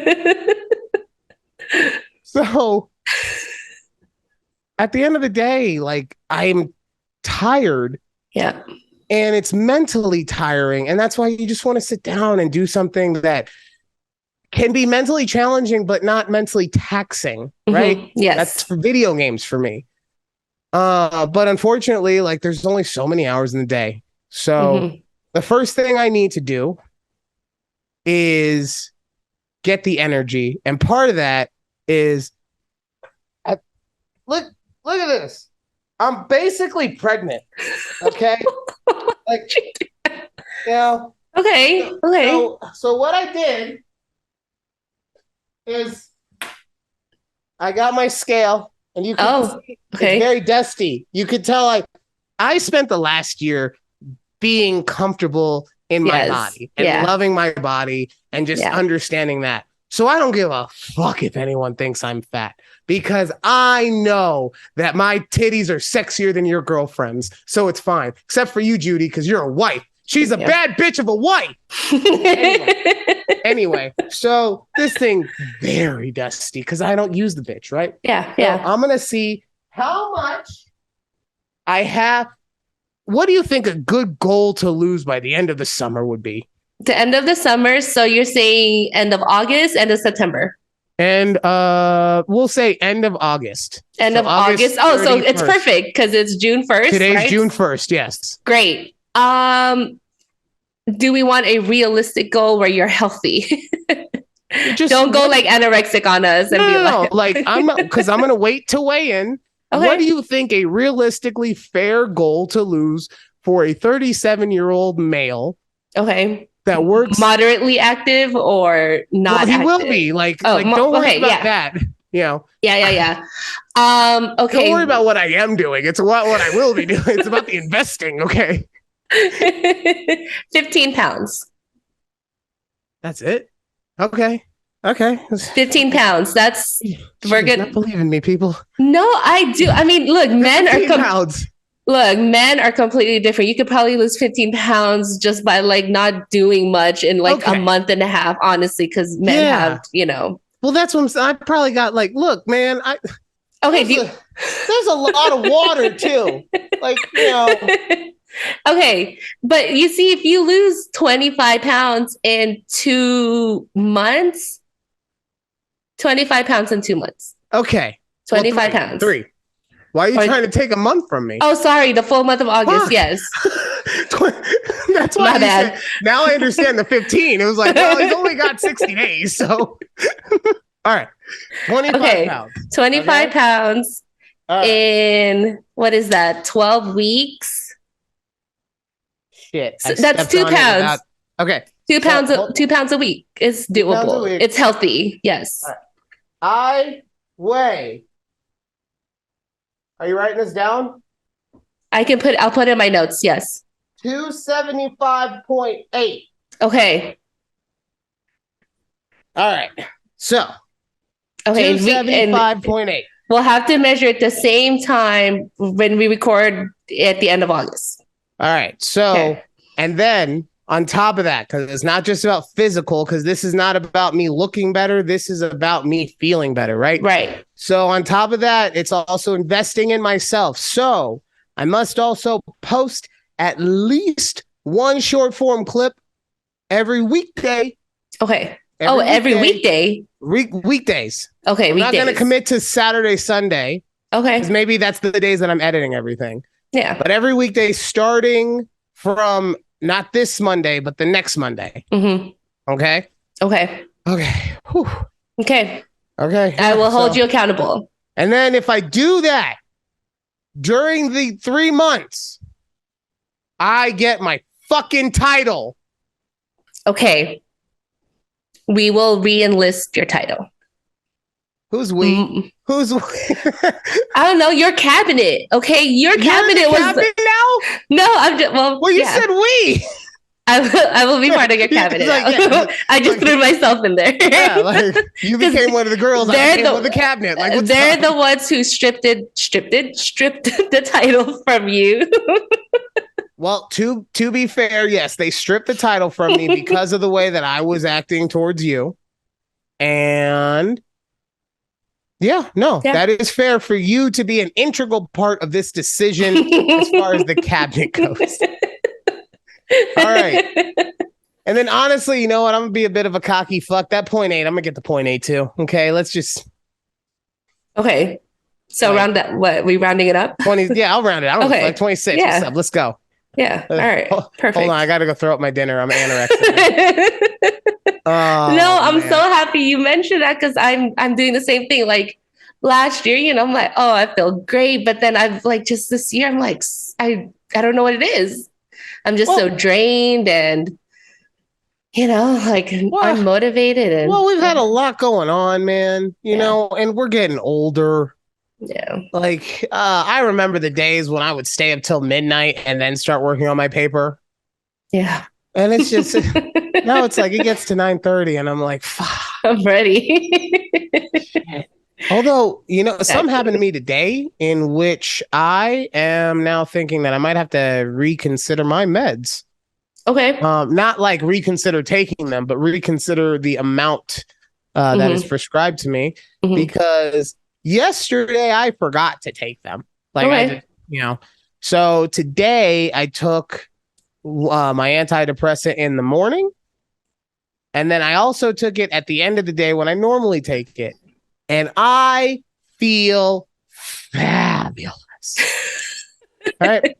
S1: So at the end of the day, like, I'm tired.
S2: Yeah.
S1: And it's mentally tiring. And that's why you just want to sit down and do something that can be mentally challenging, but not mentally taxing, right?
S2: Yes.
S1: That's for video games for me. But unfortunately, like, there's only so many hours in the day. So the first thing I need to do is get the energy. And part of that is, look at this. I'm basically pregnant. Okay. Like, you know.
S2: Okay.
S1: So what I did is I got my scale, and you can see it's very dusty. You could tell I spent the last year being comfortable in my body and loving my body and just understanding that. So I don't give a fuck if anyone thinks I'm fat because I know that my titties are sexier than your girlfriend's. So it's fine. Except for you, Judy, because you're a wife. She's a bad bitch of a wife. Anyway, so this thing very dusty because I don't use the bitch, right?
S2: Yeah.
S1: So I'm going to see how much I have. What do you think a good goal to lose by the end of the summer would be?
S2: The end of the summer. So you're saying end of August, end of September.
S1: And we'll say end of August.
S2: End of August. Oh, so it's perfect because it's June 1st.
S1: Today's June 1st, yes.
S2: Great. Do we want a realistic goal where you're healthy? Just don't go like anorexic on us and be
S1: like I'm because I'm gonna wait to weigh in. Okay. What do you think a realistically fair goal to lose for a 37-year-old male?
S2: Okay.
S1: That works
S2: moderately active or not?
S1: Well, he
S2: active?
S1: Will be don't worry about that. You know.
S2: Yeah. Okay.
S1: Don't worry about what I am doing. It's what I will be doing. It's about the investing. Okay.
S2: 15 pounds.
S1: That's it. Okay.
S2: 15 pounds. That's we're good.
S1: Not believing me, people.
S2: No, I do. I mean, look, men are
S1: pounds.
S2: Look, men are completely different. You could probably lose 15 pounds just by like not doing much in like a month and a half, honestly, because men have,
S1: Well, that's what I'm saying. I probably got like, look, man,
S2: there's
S1: a lot of water too. Like,
S2: Okay. But you see, if you lose 25 pounds in 2 months, 25 pounds in 2 months.
S1: Okay.
S2: 25 pounds.
S1: 3. Why are you trying to take a month from me?
S2: Oh, sorry. The full month of August. Yes.
S1: That's why said, now I understand the 15. It was like, well, he's only got 60 days. So, all right. 25 pounds.
S2: 25 pounds in, what is that? 12 weeks.
S1: Shit.
S2: So that's 2 pounds.
S1: Okay.
S2: 2 pounds, 2 pounds a week is doable. It's healthy. Yes.
S1: Right. I weigh. Are you writing this down?
S2: I'll put in my notes. Yes.
S1: 275.8.
S2: Okay.
S1: All right. So. Okay. 275.8.
S2: We'll have to measure at the same time when we record at the end of August.
S1: All right. So, and then on top of that, because it's not just about physical, because this is not about me looking better. This is about me feeling better, right?
S2: Right.
S1: So on top of that, it's also investing in myself. So I must also post at least one short form clip every weekday.
S2: Okay. Every weekday?
S1: Weekdays.
S2: Okay,
S1: I'm not going to commit to Saturday, Sunday.
S2: Okay.
S1: Because maybe that's the days that I'm editing everything.
S2: Yeah.
S1: But every weekday starting from not this Monday, but the next Monday.
S2: Mm-hmm.
S1: Okay?
S2: Okay.
S1: Whew.
S2: Okay.
S1: Okay.
S2: I will hold you accountable.
S1: And then if I do that during the 3 months, I get my fucking title.
S2: Okay. We will re-enlist your title.
S1: Who's we? Who's we?
S2: I don't know. Your cabinet. Okay. Your cabinet was
S1: cabinet now?
S2: No, I'm just
S1: well, you said we.
S2: I will be part of your cabinet. I just threw myself in there.
S1: Yeah, like you became one of the girls. I became one of the cabinet. Like
S2: they're the ones who stripped the title from you.
S1: Well, to be fair, yes, they stripped the title from me because of the way that I was acting towards you. And that is fair for you to be an integral part of this decision as far as the cabinet goes. All right. And then honestly, you know what? I'm going to be a bit of a cocky fuck. That 0.8, I'm going to get the 0.8 too. Okay, let's just.
S2: Okay. So round that, what? We rounding it up?
S1: 20. Yeah, I'll round it. I don't know, like 26.
S2: Yeah.
S1: What's up? Let's go.
S2: Yeah. All right. Perfect.
S1: Hold on. I got to go throw up my dinner. I'm anorexic.
S2: No, I'm so happy you mentioned that because I'm doing the same thing. Like last year, I'm like, oh, I feel great. But then I've like just this year, I'm like, I don't know what it is. I'm just so drained and, like unmotivated. And,
S1: we've had a lot going on, man, you know, and we're getting older.
S2: Yeah.
S1: Like, I remember the days when I would stay up till midnight and then start working on my paper.
S2: Yeah.
S1: And it's just, now it's like, it gets to 9:30 and I'm like, fuck.
S2: I'm ready.
S1: Although, some happened to
S2: Exactly.
S1: me today in which I am now thinking that I might have to reconsider my meds.
S2: Okay.
S1: Not like reconsider taking them, but reconsider the amount that is
S2: Hmm.
S1: prescribed to me
S2: Hmm.
S1: because yesterday I forgot to take them. Like I
S2: Okay.
S1: just, so today I took my antidepressant in the morning, and then I also took it at the end of the day when I normally take it, and I feel fabulous. All right.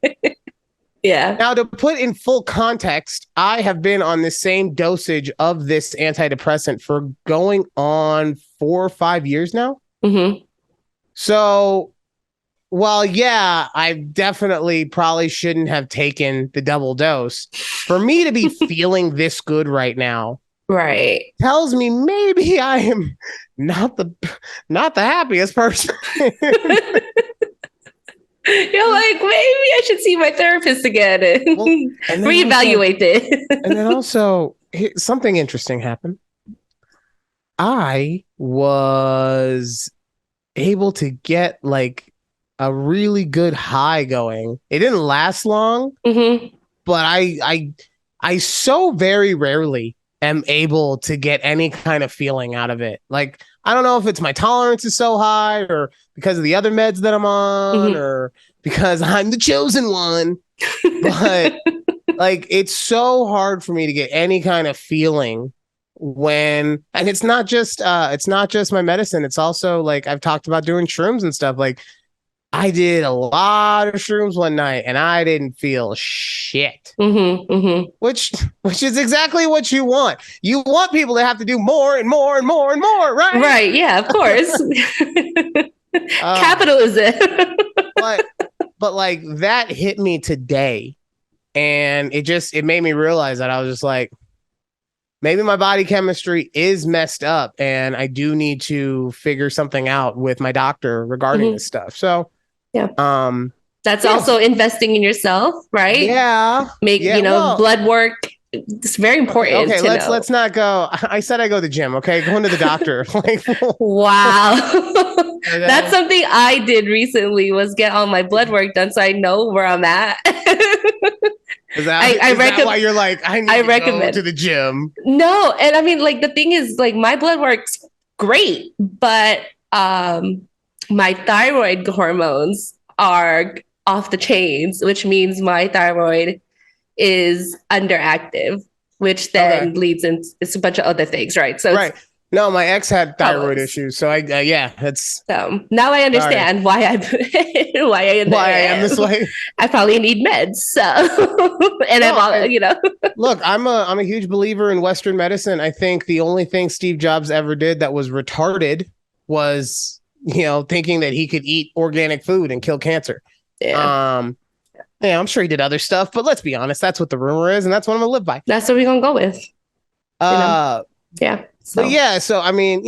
S2: Yeah.
S1: Now, to put in full context, I have been on the same dosage of this antidepressant for going on 4 or 5 years now.
S2: Hmm.
S1: So, while, yeah, I definitely probably shouldn't have taken the double dose, for me to be feeling this good right now
S2: Right.
S1: tells me maybe I am not the not the happiest person.
S2: You're like, maybe I should see my therapist again
S1: Well,
S2: and
S1: and then also,
S2: reevaluate it.
S1: something interesting happened. I was able to get like a really good high going. It didn't last long,
S2: Hmm.
S1: but I so very rarely am able to get any kind of feeling out of it. Like I don't know if it's my tolerance is so high or because of the other meds that I'm on
S2: Hmm.
S1: or because I'm the chosen one, but like it's so hard for me to get any kind of feeling and it's not just my medicine, it's also like I've talked about doing shrooms and stuff. Like I did a lot of shrooms one night and I didn't feel shit,
S2: Hmm. Hmm.
S1: which is exactly what you want. You want people to have to do more and more and more and more, right?
S2: Right. Yeah, of course.
S1: uh
S2: Capitalism.
S1: but like that hit me today, and it made me realize that I was just like, maybe my body chemistry is messed up and I do need to figure something out with my doctor regarding
S2: Hmm.
S1: this stuff. So,
S2: Yeah.
S1: um,
S2: That's
S1: yeah,
S2: also investing in yourself, right?
S1: yeah,
S2: Make,
S1: yeah. Well,
S2: blood work. It's very
S1: okay,
S2: important
S1: okay.
S2: to
S1: Let's
S2: know.
S1: let's not go. I said I go to the gym. Okay, going to the doctor. Like,
S2: Wow. That's
S1: okay.
S2: something I did recently was get all my blood work done so I know where I'm at. I
S1: Is that why
S2: recommend
S1: you're like I
S2: I
S1: need to go to
S2: recommend.
S1: the gym?
S2: No, and I mean like the thing is like my blood work's great, but my thyroid hormones are off the chains, which means my thyroid is underactive, which
S1: Okay,
S2: then leads into it's a bunch of other things, right? So it's
S1: right. No, my ex had thyroid
S2: problems.
S1: issues, so I yeah, that's
S2: So now I
S1: sorry
S2: understand why I why I am the
S1: why
S2: way
S1: I am
S2: I
S1: this
S2: am.
S1: way.
S2: I probably need meds. So and I'm
S1: No,
S2: all
S1: and look, I'm a huge believer in Western medicine. I think the only thing Steve Jobs ever did that was retarded was, thinking that he could eat organic food and kill cancer.
S2: yeah,
S1: Um, yeah, I'm sure he did other stuff, but let's be honest, that's what the rumor is, and that's what I'm gonna live by.
S2: that's what we're gonna go with. You know,
S1: Uh,
S2: yeah.
S1: but
S2: So
S1: yeah, so I mean,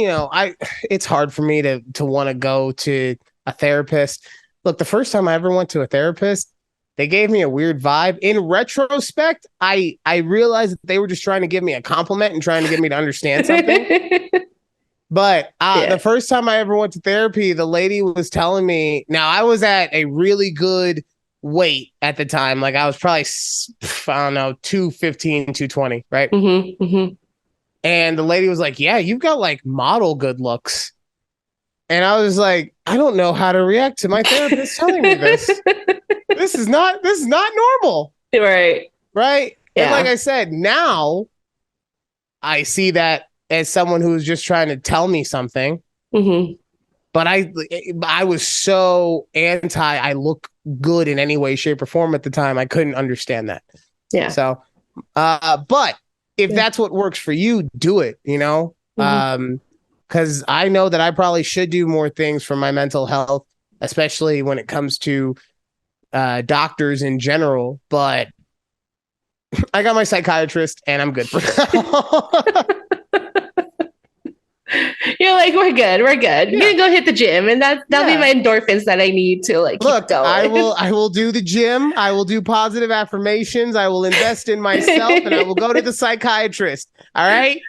S1: it's hard for me to want to go to a therapist. Look, the first time I ever went to a therapist, they gave me a weird vibe. In retrospect, I realized that they were just trying to give me a compliment and trying to get me to understand something. But the
S2: yeah.
S1: first time I ever went to therapy, the lady was telling me. Now I was at a really good weight at the time. Like I was probably I don't know 215, 220, right?
S2: Hmm. Hmm.
S1: And the lady was like, "Yeah, you've got like model good looks." And I was like, I don't know how to react to my therapist telling me this. This is not normal,
S2: Right.
S1: right? And like
S2: Yeah.
S1: I said, now I see that as someone who's just trying to tell me something.
S2: Hmm.
S1: But I was so anti I look good in any way, shape, or form at the time. I couldn't understand that.
S2: Yeah.
S1: So but if
S2: Yeah.
S1: that's what works for you, do it,
S2: Hmm.
S1: because I know that I probably should do more things for my mental health, especially when it comes to doctors in general. But I got my psychiatrist and I'm good for now.
S2: You're like, we're good, we're good. You're
S1: Yeah.
S2: gonna go hit the gym, and that'll be
S1: Yeah.
S2: my endorphins that I need to like keep
S1: Look,
S2: going.
S1: I will do the gym. I will do positive affirmations. I will invest in myself and I will go to the psychiatrist. All right.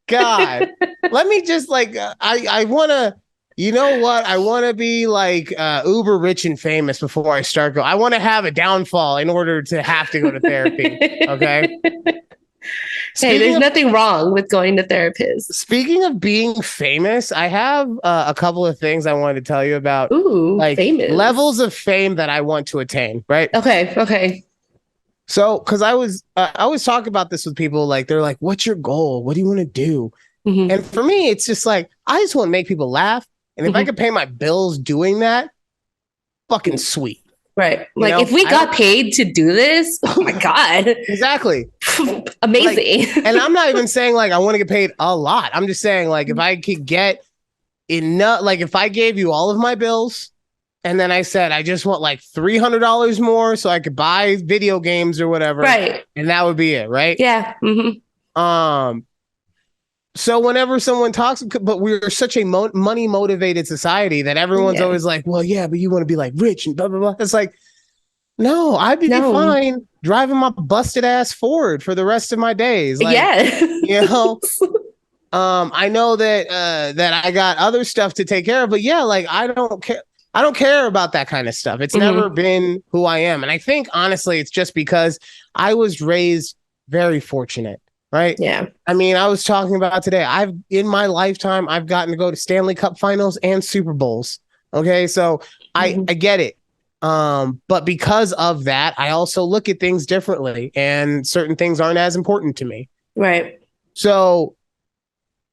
S1: God. Let me just like, I want to, you know what? I want to be like uber rich and famous before I start going. I want to have a downfall in order to have to go to therapy. Okay.
S2: Hey, there's
S1: Speaking of,
S2: nothing wrong with going to therapists.
S1: speaking of being famous, I have a couple of things I wanted to tell you about,
S2: Ooh,
S1: like
S2: famous.
S1: levels of fame that I want to attain. Right.
S2: Okay. Okay.
S1: So, because I always talk about this with people, like they're like, "What's your goal? What do you want to do?"
S2: Mm-hmm.
S1: And for me, it's just like I just want to make people laugh, and if I could pay my bills doing that, fucking sweet.
S2: Right.
S1: You
S2: Like
S1: know,
S2: if we got paid to do this, oh my God.
S1: exactly.
S2: Amazing.
S1: Like, and I'm not even saying like I want to get paid a lot. I'm just saying like if I could get enough, like if I gave you all of my bills and then I said I just want like $300 more so I could buy video games or whatever.
S2: Right.
S1: And that would be it, right?
S2: Yeah. Mm-hmm.
S1: So whenever someone talks, but we're such a money motivated society that everyone's always like, well, yeah, but you want to be like rich and blah, blah, blah. It's like, no, I'd be fine driving my busted ass Ford for the rest of my days. Like, you know, I know that that I got other stuff to take care of, but yeah, like I don't care. I don't care about that kind of stuff. It's never been who I am. And I think honestly, it's just because I was raised very fortunate. Right.
S2: Yeah.
S1: I mean, I was talking about today. In my lifetime, I've gotten to go to Stanley Cup finals and Super Bowls. Okay. So I get it. But because of that, I also look at things differently and certain things aren't as important to me.
S2: Right.
S1: So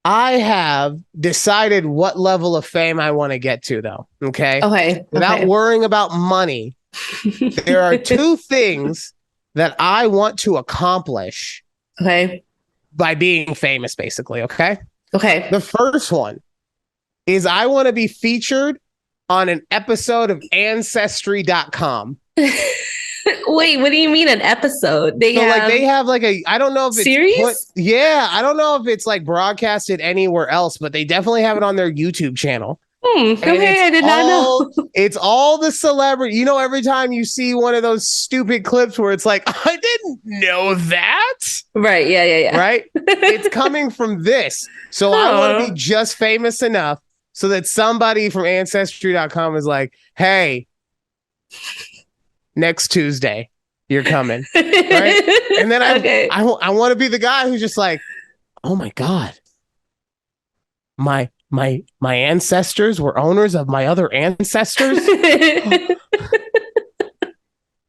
S1: I have decided what level of fame I want to get to, though. Okay.
S2: Okay.
S1: Without worrying about money, there are two things that I want to accomplish.
S2: Okay.
S1: By being famous, basically. Okay.
S2: Okay.
S1: The first one is I want to be featured on an episode of Ancestry.com.
S2: Wait, what do you mean an episode? They
S1: have like a, I don't know if it's
S2: series?
S1: I don't know if it's like broadcasted anywhere else, but they definitely have it on their YouTube channel.
S2: Okay, I did not know.
S1: It's all the celebrity. You know, every time you see one of those stupid clips where it's like, I didn't know that.
S2: Right. Yeah.
S1: Right. It's coming from this. So I want to be just famous enough so that somebody from Ancestry.com is like, hey, next Tuesday, you're coming. Right. And then I want to be the guy who's just like, oh my God. My ancestors were owners of my other ancestors.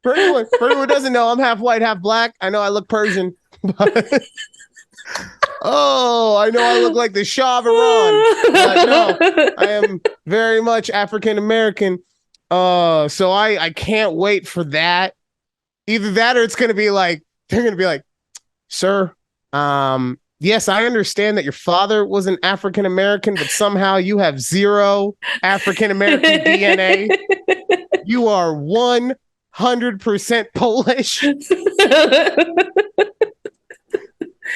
S1: For anyone who doesn't know, I'm half white, half black. I know I look Persian, but I know I look like the Shah of Iran. But no, I am very much African American. So I can't wait for that. Either that or it's gonna be like they're gonna be like, sir, yes, I understand that your father was an African American, but somehow you have zero African American DNA. You are 100% Polish.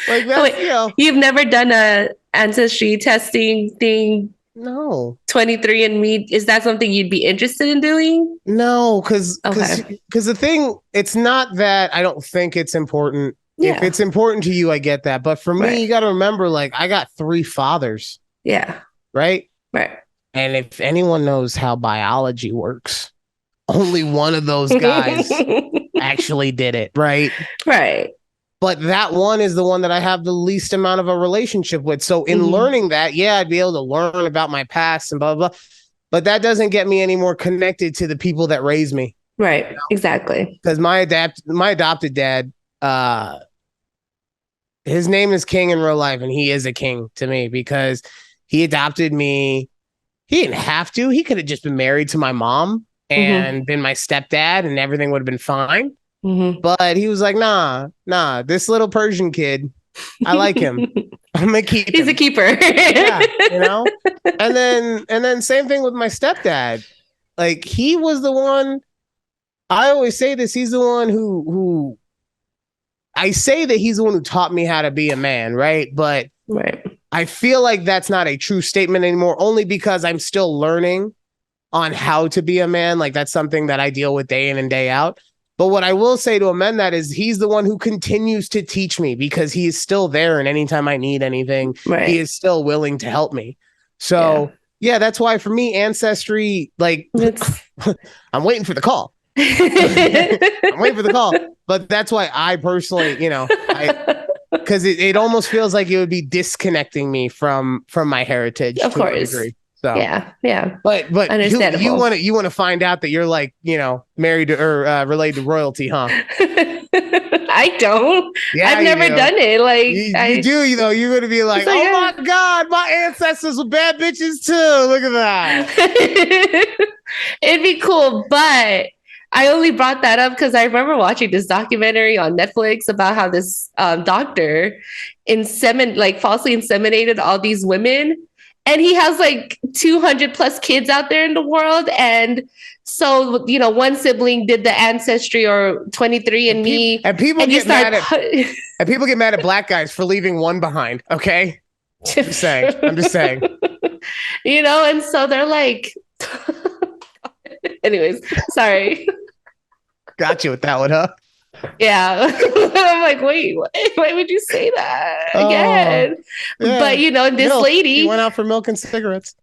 S1: Like that.
S2: Wait, you've never done a ancestry testing thing?
S1: No.
S2: 23andMe, is that something you'd be interested in doing?
S1: No, because the thing, it's not that I don't think it's important. Yeah. If it's important to you, I get that. But for me, you got to remember, like, I got 3 fathers.
S2: Yeah.
S1: Right?
S2: Right.
S1: And if anyone knows how biology works, only one of those guys actually did it. Right?
S2: Right.
S1: But that one is the one that I have the least amount of a relationship with. So in learning that, yeah, I'd be able to learn about my past and blah, blah, blah. But that doesn't get me any more connected to the people that raised me.
S2: Right. You know? Exactly.
S1: Because my adopted dad, his name is King in real life, and he is a king to me because he adopted me. He didn't have to. He could have just been married to my mom and been my stepdad, and everything would have been fine. But he was like, nah, this little Persian kid, I like him. I'm gonna keep him.
S2: He's a keeper.
S1: Yeah, you know? And then same thing with my stepdad. Like, he was the one, I always say this, he's the one who I say that he's the one who taught me how to be a man, right? But I feel like that's not a true statement anymore, only because I'm still learning on how to be a man. Like, that's something that I deal with day in and day out. But what I will say to amend that is he's the one who continues to teach me because he is still there. And anytime I need anything, he is still willing to help me. So yeah, that's why for me, Ancestry, like I'm waiting for the call. I'm waiting for the call. But that's why I personally, because it almost feels like it would be disconnecting me from my heritage.
S2: Of course.
S1: So
S2: yeah.
S1: But you want to find out that you're like, married to or related to royalty, huh?
S2: I don't. Yeah, I've never done it. Like
S1: you do, you're going to be like, oh my God, my ancestors were bad bitches too. Look at that.
S2: It'd be cool, but I only brought that up because I remember watching this documentary on Netflix about how this doctor falsely inseminated all these women. And he has like 200 plus kids out there in the world. And so, one sibling did the Ancestry or 23andMe.
S1: And people get mad at black guys for leaving one behind. Okay. I'm just saying.
S2: And so they're like, anyways, sorry.
S1: Got you with that one, huh?
S2: Yeah. I'm like, wait, why would you say that again? Yeah. But this lady
S1: went out for milk and cigarettes.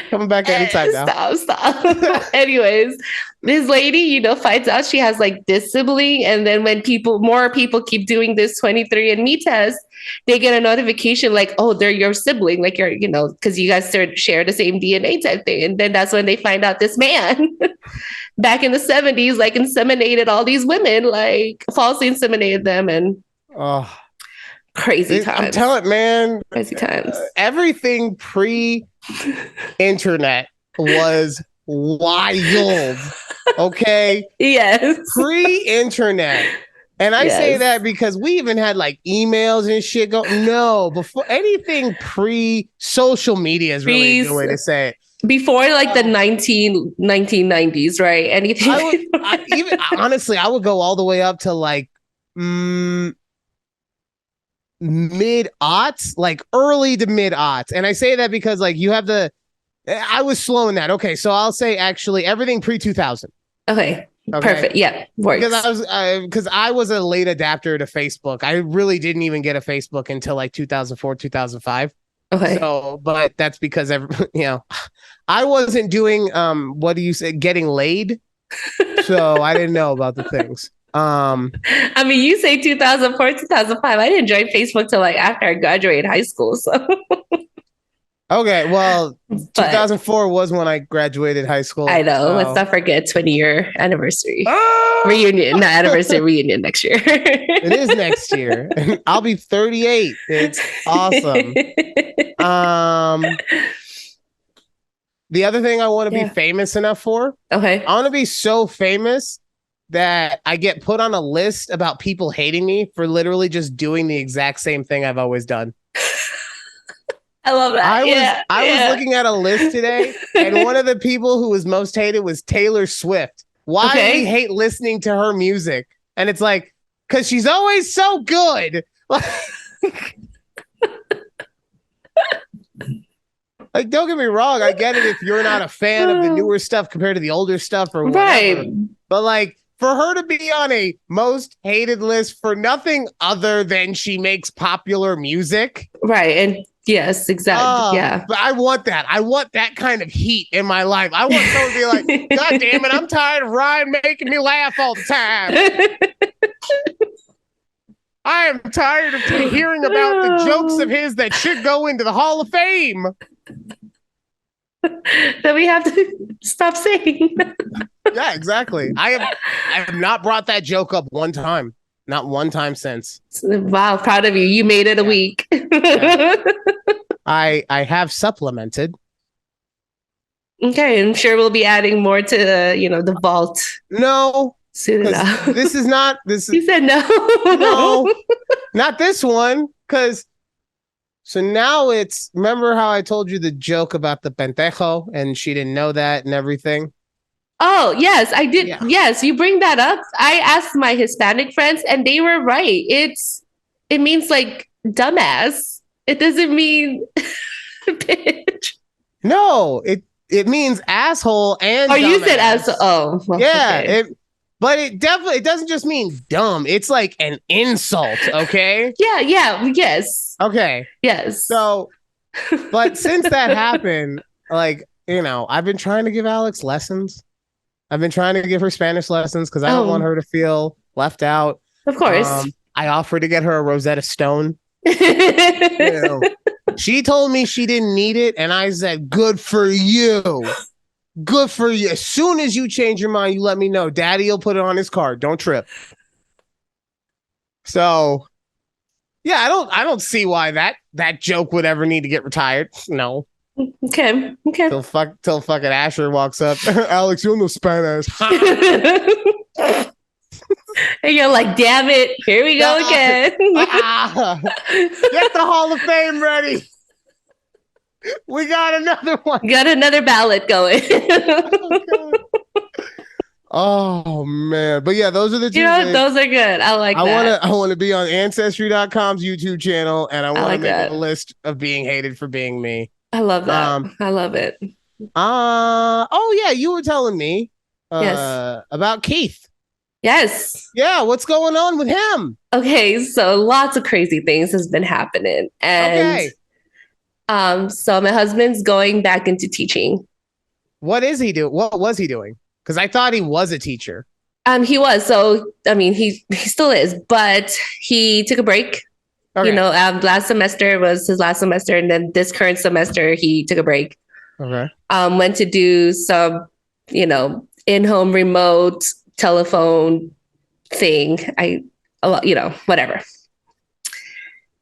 S1: Coming back anytime now.
S2: Stop. Anyways, this lady, finds out she has like this sibling. And then when more people keep doing this 23andMe test, they get a notification like, oh, they're your sibling. Like you're, because you guys share the same DNA type thing. And then that's when they find out this man back in the 70s, like inseminated all these women, like falsely inseminated them and crazy times.
S1: I'm telling man,
S2: crazy times.
S1: Everything pre-internet was wild. Okay.
S2: Yes.
S1: Pre-internet. And I say that because we even had like emails and shit before anything pre-social media is really a good way to say it.
S2: Before like the 1990s, right? Anything.
S1: Honestly, I would go all the way up to like mid-aughts, like early to mid-aughts. And I say that because like you have I was slow in that. Okay, so I'll say actually everything pre-2000.
S2: Okay. Perfect. Yeah. Works.
S1: Because I was a late adapter to Facebook. I really didn't even get a Facebook until like 2004, 2005.
S2: Okay.
S1: So, but that's because I wasn't doing what do you say, getting laid. So I didn't know about the things.
S2: I mean, you say 2004, 2005. I didn't join Facebook till like after I graduated high school. So
S1: okay, well, 2004 was when I graduated high school.
S2: I know. Let's not forget 20-year anniversary reunion, not anniversary reunion next year.
S1: It is next year. I'll be 38. It's awesome. The other thing I want to be famous enough for.
S2: Okay.
S1: I want to be so famous that I get put on a list about people hating me for literally just doing the exact same thing I've always done.
S2: I love that.
S1: I was looking at a list today, and one of the people who was most hated was Taylor Swift. Why do we hate listening to her music? And it's like, because she's always so good. Like, don't get me wrong. I get it if you're not a fan of the newer stuff compared to the older stuff or whatever. Right. But like, for her to be on a most hated list for nothing other than she makes popular music.
S2: Right. And yes, exactly. Yeah.
S1: But I want that. I want that kind of heat in my life. I want someone to be like, God damn it, I'm tired of Ryan making me laugh all the time. I am tired of hearing about the jokes of his that should go into the Hall of Fame.
S2: That we have to stop saying.
S1: Yeah, exactly. I have not brought that joke up one time. Not one time since.
S2: Wow, proud of you. You made it a week.
S1: Yeah. I have supplemented.
S2: Okay, I'm sure we'll be adding more to the vault.
S1: No.
S2: Soon enough.
S1: This is not this.
S2: You said no.
S1: No, not this one. So now remember how I told you the joke about the pendejo and she didn't know that and everything?
S2: Oh, yes, I did. Yeah. Yes, you bring that up. I asked my Hispanic friends and they were right. It means like dumbass. It doesn't mean bitch.
S1: No, It means asshole and
S2: Oh, you said
S1: dumbass.
S2: asshole. Oh, well,
S1: Yeah.
S2: okay.
S1: But it doesn't just mean dumb. It's like an insult. Okay.
S2: Yeah. Yes.
S1: Okay.
S2: Yes.
S1: So, but since that happened, like, I've been trying to give Alex lessons. I've been trying to give her Spanish lessons because I don't want her to feel left out.
S2: Of course.
S1: I offered to get her a Rosetta Stone. She told me she didn't need it, and I said, "Good for you. Good for you. As soon as you change your mind, you let me know. Daddy will put it on his card. Don't trip." So, yeah, I don't see why that joke would ever need to get retired. No.
S2: Okay.
S1: Till fucking Asher walks up. Alex, you know Spanish.
S2: And you're like, damn it, here we go again.
S1: Get the Hall of Fame ready. We got another one.
S2: Got another ballot going.
S1: Oh man. But yeah, those are the two.
S2: Those are good. I like that.
S1: I want to be on Ancestry.com's YouTube channel, and I want to make a list of being hated for being me.
S2: I love that. I love it.
S1: Oh yeah, you were telling me about Keith.
S2: Yes.
S1: Yeah, what's going on with him?
S2: Okay, so lots of crazy things has been happening. And so my husband's going back into teaching.
S1: What is he doing? What was he doing? Because I thought he was a teacher.
S2: He was. So I mean, he still is, but he took a break. Okay. Last semester was his last semester, and then this current semester he took a break.
S1: Okay.
S2: Went to do some, in-home remote telephone thing. Whatever.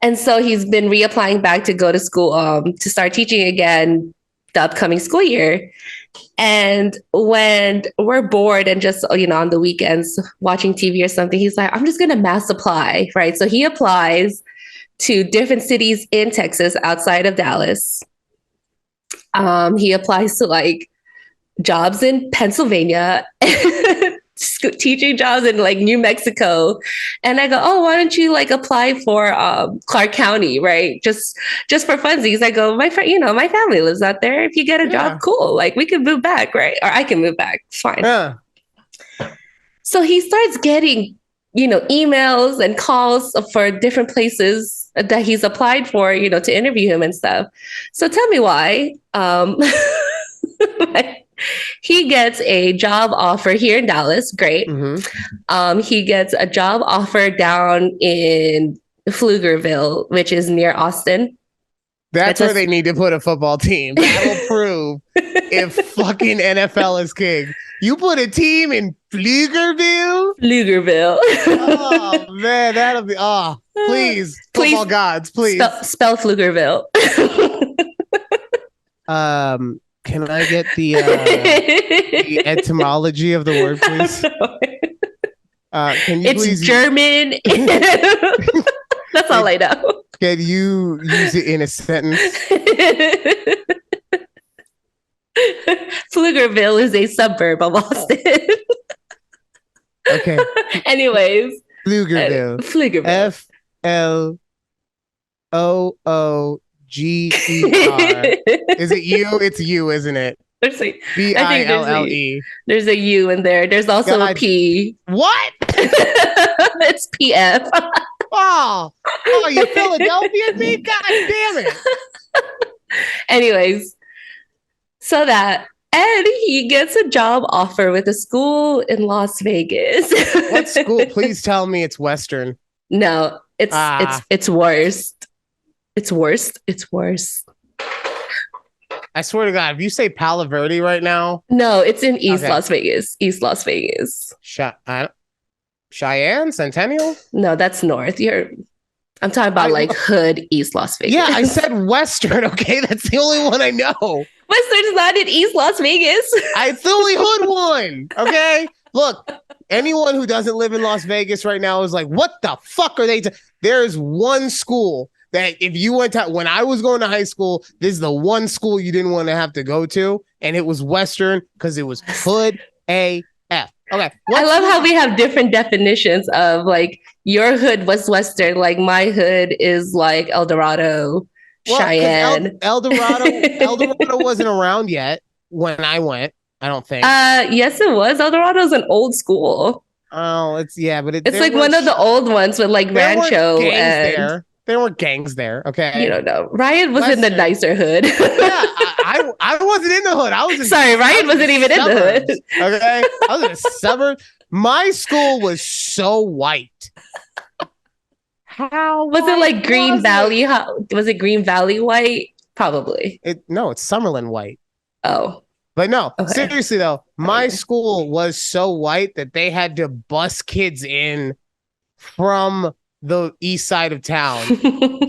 S2: And so he's been reapplying back to go to school, to start teaching again the upcoming school year. And when we're bored and just, on the weekends watching TV or something, he's like, I'm just going to mass apply, right? So he applies to different cities in Texas outside of Dallas. He applies to like jobs in Pennsylvania, teaching jobs in like New Mexico. And I go, oh, why don't you like apply for Clark County, right? Just for funsies. I go, my family lives out there. If you get a job, cool. Like we can move back, right? Or I can move back. It's fine. Yeah. So he starts getting, emails and calls for different places that he's applied for, to interview him and stuff. So tell me why. He gets a job offer here in Dallas. Great. Mm-hmm. He gets a job offer down in Pflugerville, which is near Austin.
S1: That's where they need to put a football team. That'll prove if fucking NFL is king. You put a team in Pflugerville?
S2: Pflugerville.
S1: Oh, man, that'll be... Oh, please, football gods, please.
S2: Spell Pflugerville.
S1: Can I get the etymology of the word, please? Can you
S2: It's German. That's all I know.
S1: Can you use it in a sentence?
S2: Pflugerville is a suburb of Austin.
S1: Okay.
S2: Anyways.
S1: Pflugerville. FLOOGER. Is it you? It's you, isn't it?
S2: BILLE. There's a U in there. There's also a P.
S1: What?
S2: It's PF.
S1: Oh, you Philadelphia me? God damn it.
S2: Anyways, and he gets a job offer with a school in Las Vegas.
S1: What school? Please tell me it's Western.
S2: No, it's worse. It's worse.
S1: I swear to God, if you say Palo Verde right now.
S2: No, it's in Las Vegas. East Las Vegas.
S1: Cheyenne? Centennial?
S2: No, that's north. I'm talking about like hood East Las Vegas.
S1: Yeah, I said Western, okay? That's the only one I know.
S2: Western's not in East Las Vegas.
S1: It's the only hood one, okay? Look, anyone who doesn't live in Las Vegas right now is like, what the fuck are they? There is one school that if you went to, when I was going to high school, this is the one school you didn't want to have to go to, and it was Western because it was hood AF. Okay.
S2: I love how we have different definitions of like your hood was Western, like my hood is like El Dorado, Cheyenne.
S1: El Dorado wasn't around yet. when I went. I don't think.
S2: Yes, it was. El Dorado's an old school.
S1: Oh, it's but
S2: It's like one of the old ones with like
S1: there weren't
S2: Rancho
S1: gangs
S2: and
S1: there. There weren't gangs there.
S2: you
S1: Okay.
S2: don't know. Ryan was in the
S1: Listen,
S2: nicer hood.
S1: yeah, I wasn't in the hood. I was in.
S2: Sorry, Ryan wasn't even in the hood.
S1: Okay, I was in a suburb. My school was so white. How
S2: was it like Green Valley?
S1: it?
S2: Was it Green Valley white? Probably.
S1: No, it's Summerlin white.
S2: Oh,
S1: But no,
S2: okay.
S1: seriously though, my school was so white that they had to bus kids in from the east side of town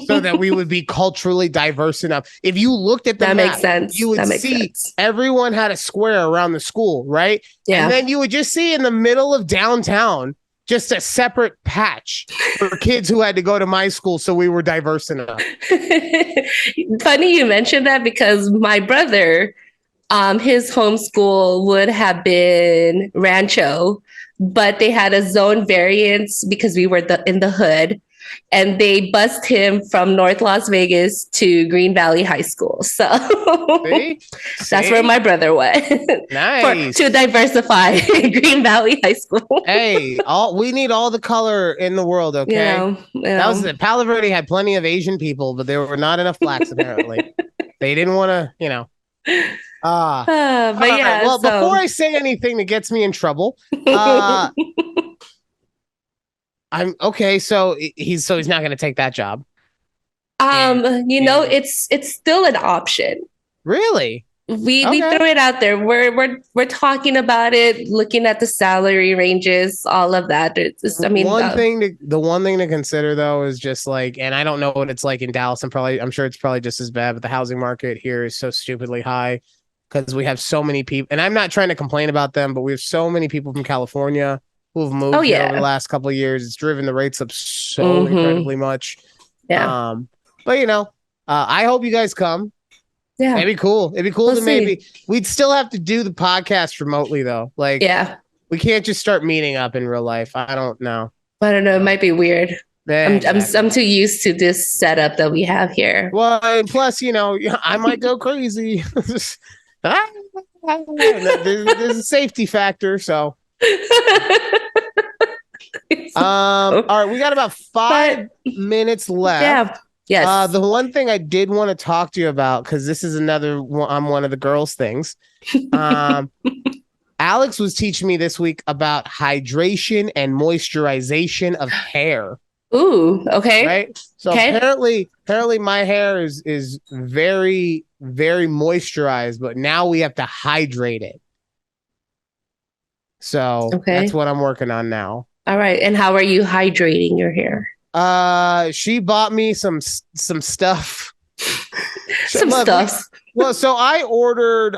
S1: so that we would be culturally diverse enough. If you looked at the map,
S2: makes sense.
S1: You would see everyone had a square around the school, right?
S2: Yeah.
S1: And then you would just see in the middle of downtown just a separate patch for kids who had to go to my school, so we were diverse enough.
S2: Funny you mentioned that because my brother, his homeschool would have been Rancho, but they had a zone variance because we were in the hood, and they bused him from North Las Vegas to Green Valley High School. So
S1: See?
S2: That's where my brother went.
S1: Nice.
S2: To diversify Green Valley High School.
S1: Hey, we need all the color in the world, okay? That was it. Palo Verde had plenty of Asian people, but there were not enough blacks apparently. They didn't want to, but yeah. Well, before I say anything that gets me in trouble, I'm okay. So he's not going to take that job.
S2: It's still an option.
S1: Really?
S2: We threw it out there. We're talking about it, looking at the salary ranges, all of that.
S1: The one thing to consider though is just like, and I don't know what it's like in Dallas, and I'm sure it's probably just as bad, but the housing market here is so stupidly high because we have so many people, and I'm not trying to complain about them, but we have so many people from California who have moved here over the last couple of years. It's driven the rates up so incredibly much.
S2: Yeah.
S1: But I hope you guys come.
S2: Yeah.
S1: It'd be cool. It'd be cool to maybe we'd still have to do the podcast remotely though. Like, we can't just start meeting up in real life. I don't know.
S2: It might be weird. I'm too used to this setup that we have here.
S1: Well, and plus, I might go crazy. There's a safety factor, so. All right, we got about 5 minutes left.
S2: Yeah. Yes.
S1: The one thing I did want to talk to you about, because this is another one of the girls' things. Alex was teaching me this week about hydration and moisturization of hair.
S2: Ooh, okay.
S1: Right. So apparently my hair is very, very moisturized, but now we have to hydrate it. So that's what I'm working on now.
S2: All right. And how are you hydrating your hair?
S1: She bought me some stuff.
S2: Stuff.
S1: Well, so I ordered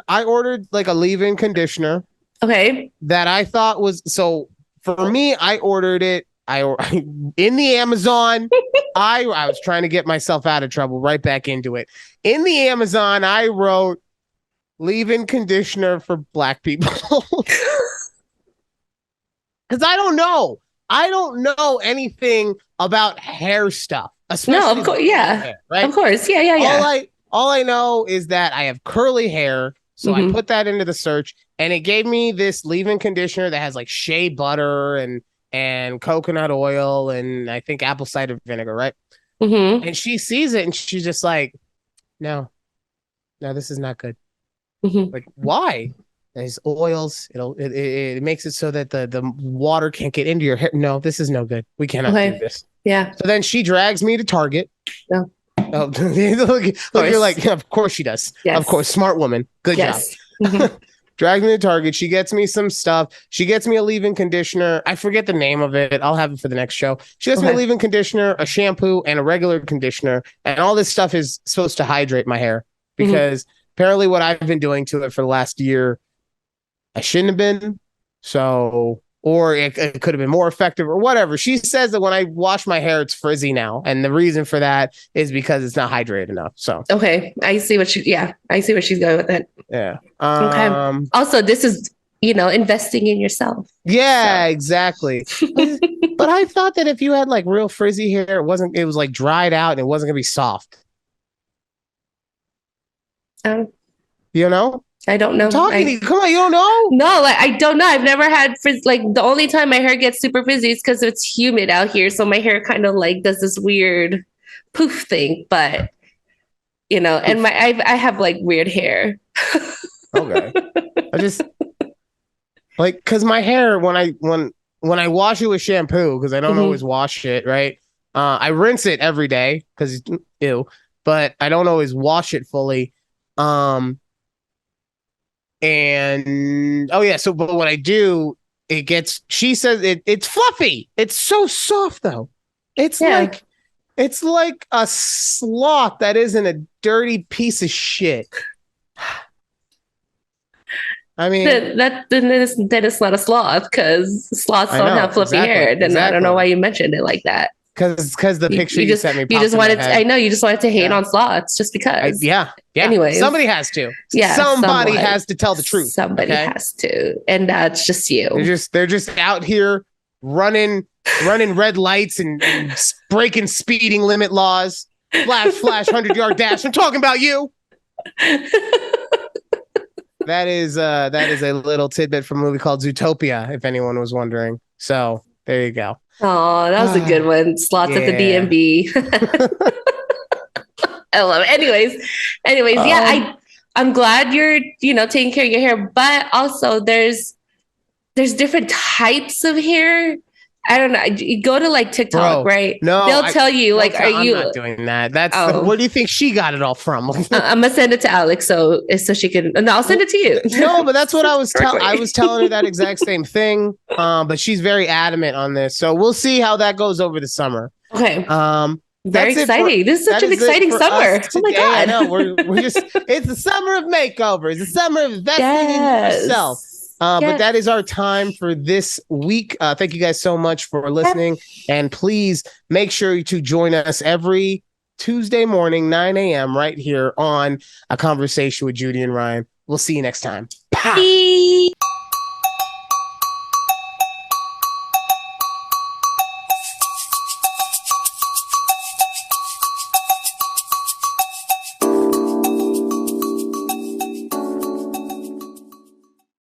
S1: like a leave-in conditioner.
S2: Okay.
S1: That I thought was, so for me, I ordered it. In the Amazon. I was trying to get myself out of trouble, right back into it. In the Amazon, I wrote leave-in conditioner for black people. Because I don't know anything about hair stuff.
S2: No, of course, yeah.
S1: Hair, right?
S2: Of course, yeah.
S1: All I know is that I have curly hair, so I put that into the search, and it gave me this leave-in conditioner that has like shea butter and coconut oil and I think apple cider vinegar, right?
S2: Mm-hmm.
S1: And she sees it and she's just like, no, this is not good.
S2: Mm-hmm.
S1: Like, why? There's oils. It makes it so that the water can't get into your hair. No, this is no good. We cannot do this.
S2: Yeah.
S1: So then she drags me to Target.
S2: No.
S1: Oh, look, you're like, yeah, of course she does.
S2: Yes.
S1: Of course, smart woman. Good job.
S2: Mm-hmm.
S1: Drags me to Target. She gets me some stuff. She gets me a leave-in conditioner. I forget the name of it. I'll have it for the next show. She gets me a leave-in conditioner, a shampoo, and a regular conditioner. And all this stuff is supposed to hydrate my hair because apparently what I've been doing to it for the last year, I shouldn't have been. So, or it could have been more effective or whatever. She says that when I wash my hair, it's frizzy now. And the reason for that is because it's not hydrated enough. So,
S2: okay. I see where she's going with it.
S1: Yeah.
S2: Okay. Also, this is, investing in yourself.
S1: Yeah, so. Exactly. But I thought that if you had like real frizzy hair, it was like dried out and it wasn't going to be soft.
S2: I don't know.
S1: I'm talking to you. Come on, you don't know?
S2: No, like I don't know. I've never had frizz. Like the only time my hair gets super frizzy is because it's humid out here, so my hair kind of like does this weird poof thing. But and I have like weird hair.
S1: Okay, I just like because my hair when I wash it with shampoo because I don't always wash it right. I rinse it every day because ew, but I don't always wash it fully. And oh yeah, so but what I do, she says it's fluffy. It's so soft though. It's like a sloth that isn't a dirty piece of shit. I mean
S2: then it's not a sloth because sloths don't have fluffy hair. Then I don't know why you mentioned it like that.
S1: Because the picture you sent me,
S2: you just wanted. I know you just wanted to hate on sloths just because.
S1: Yeah.
S2: Anyways,
S1: somebody has to.
S2: Yeah,
S1: somebody has to tell the truth.
S2: Somebody has to, and that's just you.
S1: They're just out here running red lights and breaking speeding limit laws. Flash, 100-yard dash. I'm talking about you. That is a little tidbit from a movie called Zootopia, if anyone was wondering. So there you go.
S2: Oh, that was a good one. Slots at the DMV. I love it. Anyways, yeah, I'm glad you're, taking care of your hair, but also there's different types of hair. I don't know. You go to like TikTok, right?
S1: No,
S2: they'll tell you like,
S1: I'm not doing that. That's where do you think she got it all from?
S2: I'm gonna send it to Alex so she can. No, I'll send it to you.
S1: No, but that's what I was telling. I was telling her that exact same thing. But she's very adamant on this, so we'll see how that goes over the summer.
S2: Okay. Very exciting. This is such an exciting summer. Oh my God.
S1: I know. We're just. It's the summer of makeovers. The summer of investing in yourself. But that is our time for this week. Thank you guys so much for listening. And please make sure to join us every Tuesday morning, 9 a.m. right here on A Conversation with Judy and Ryan. We'll see you next time. Bye.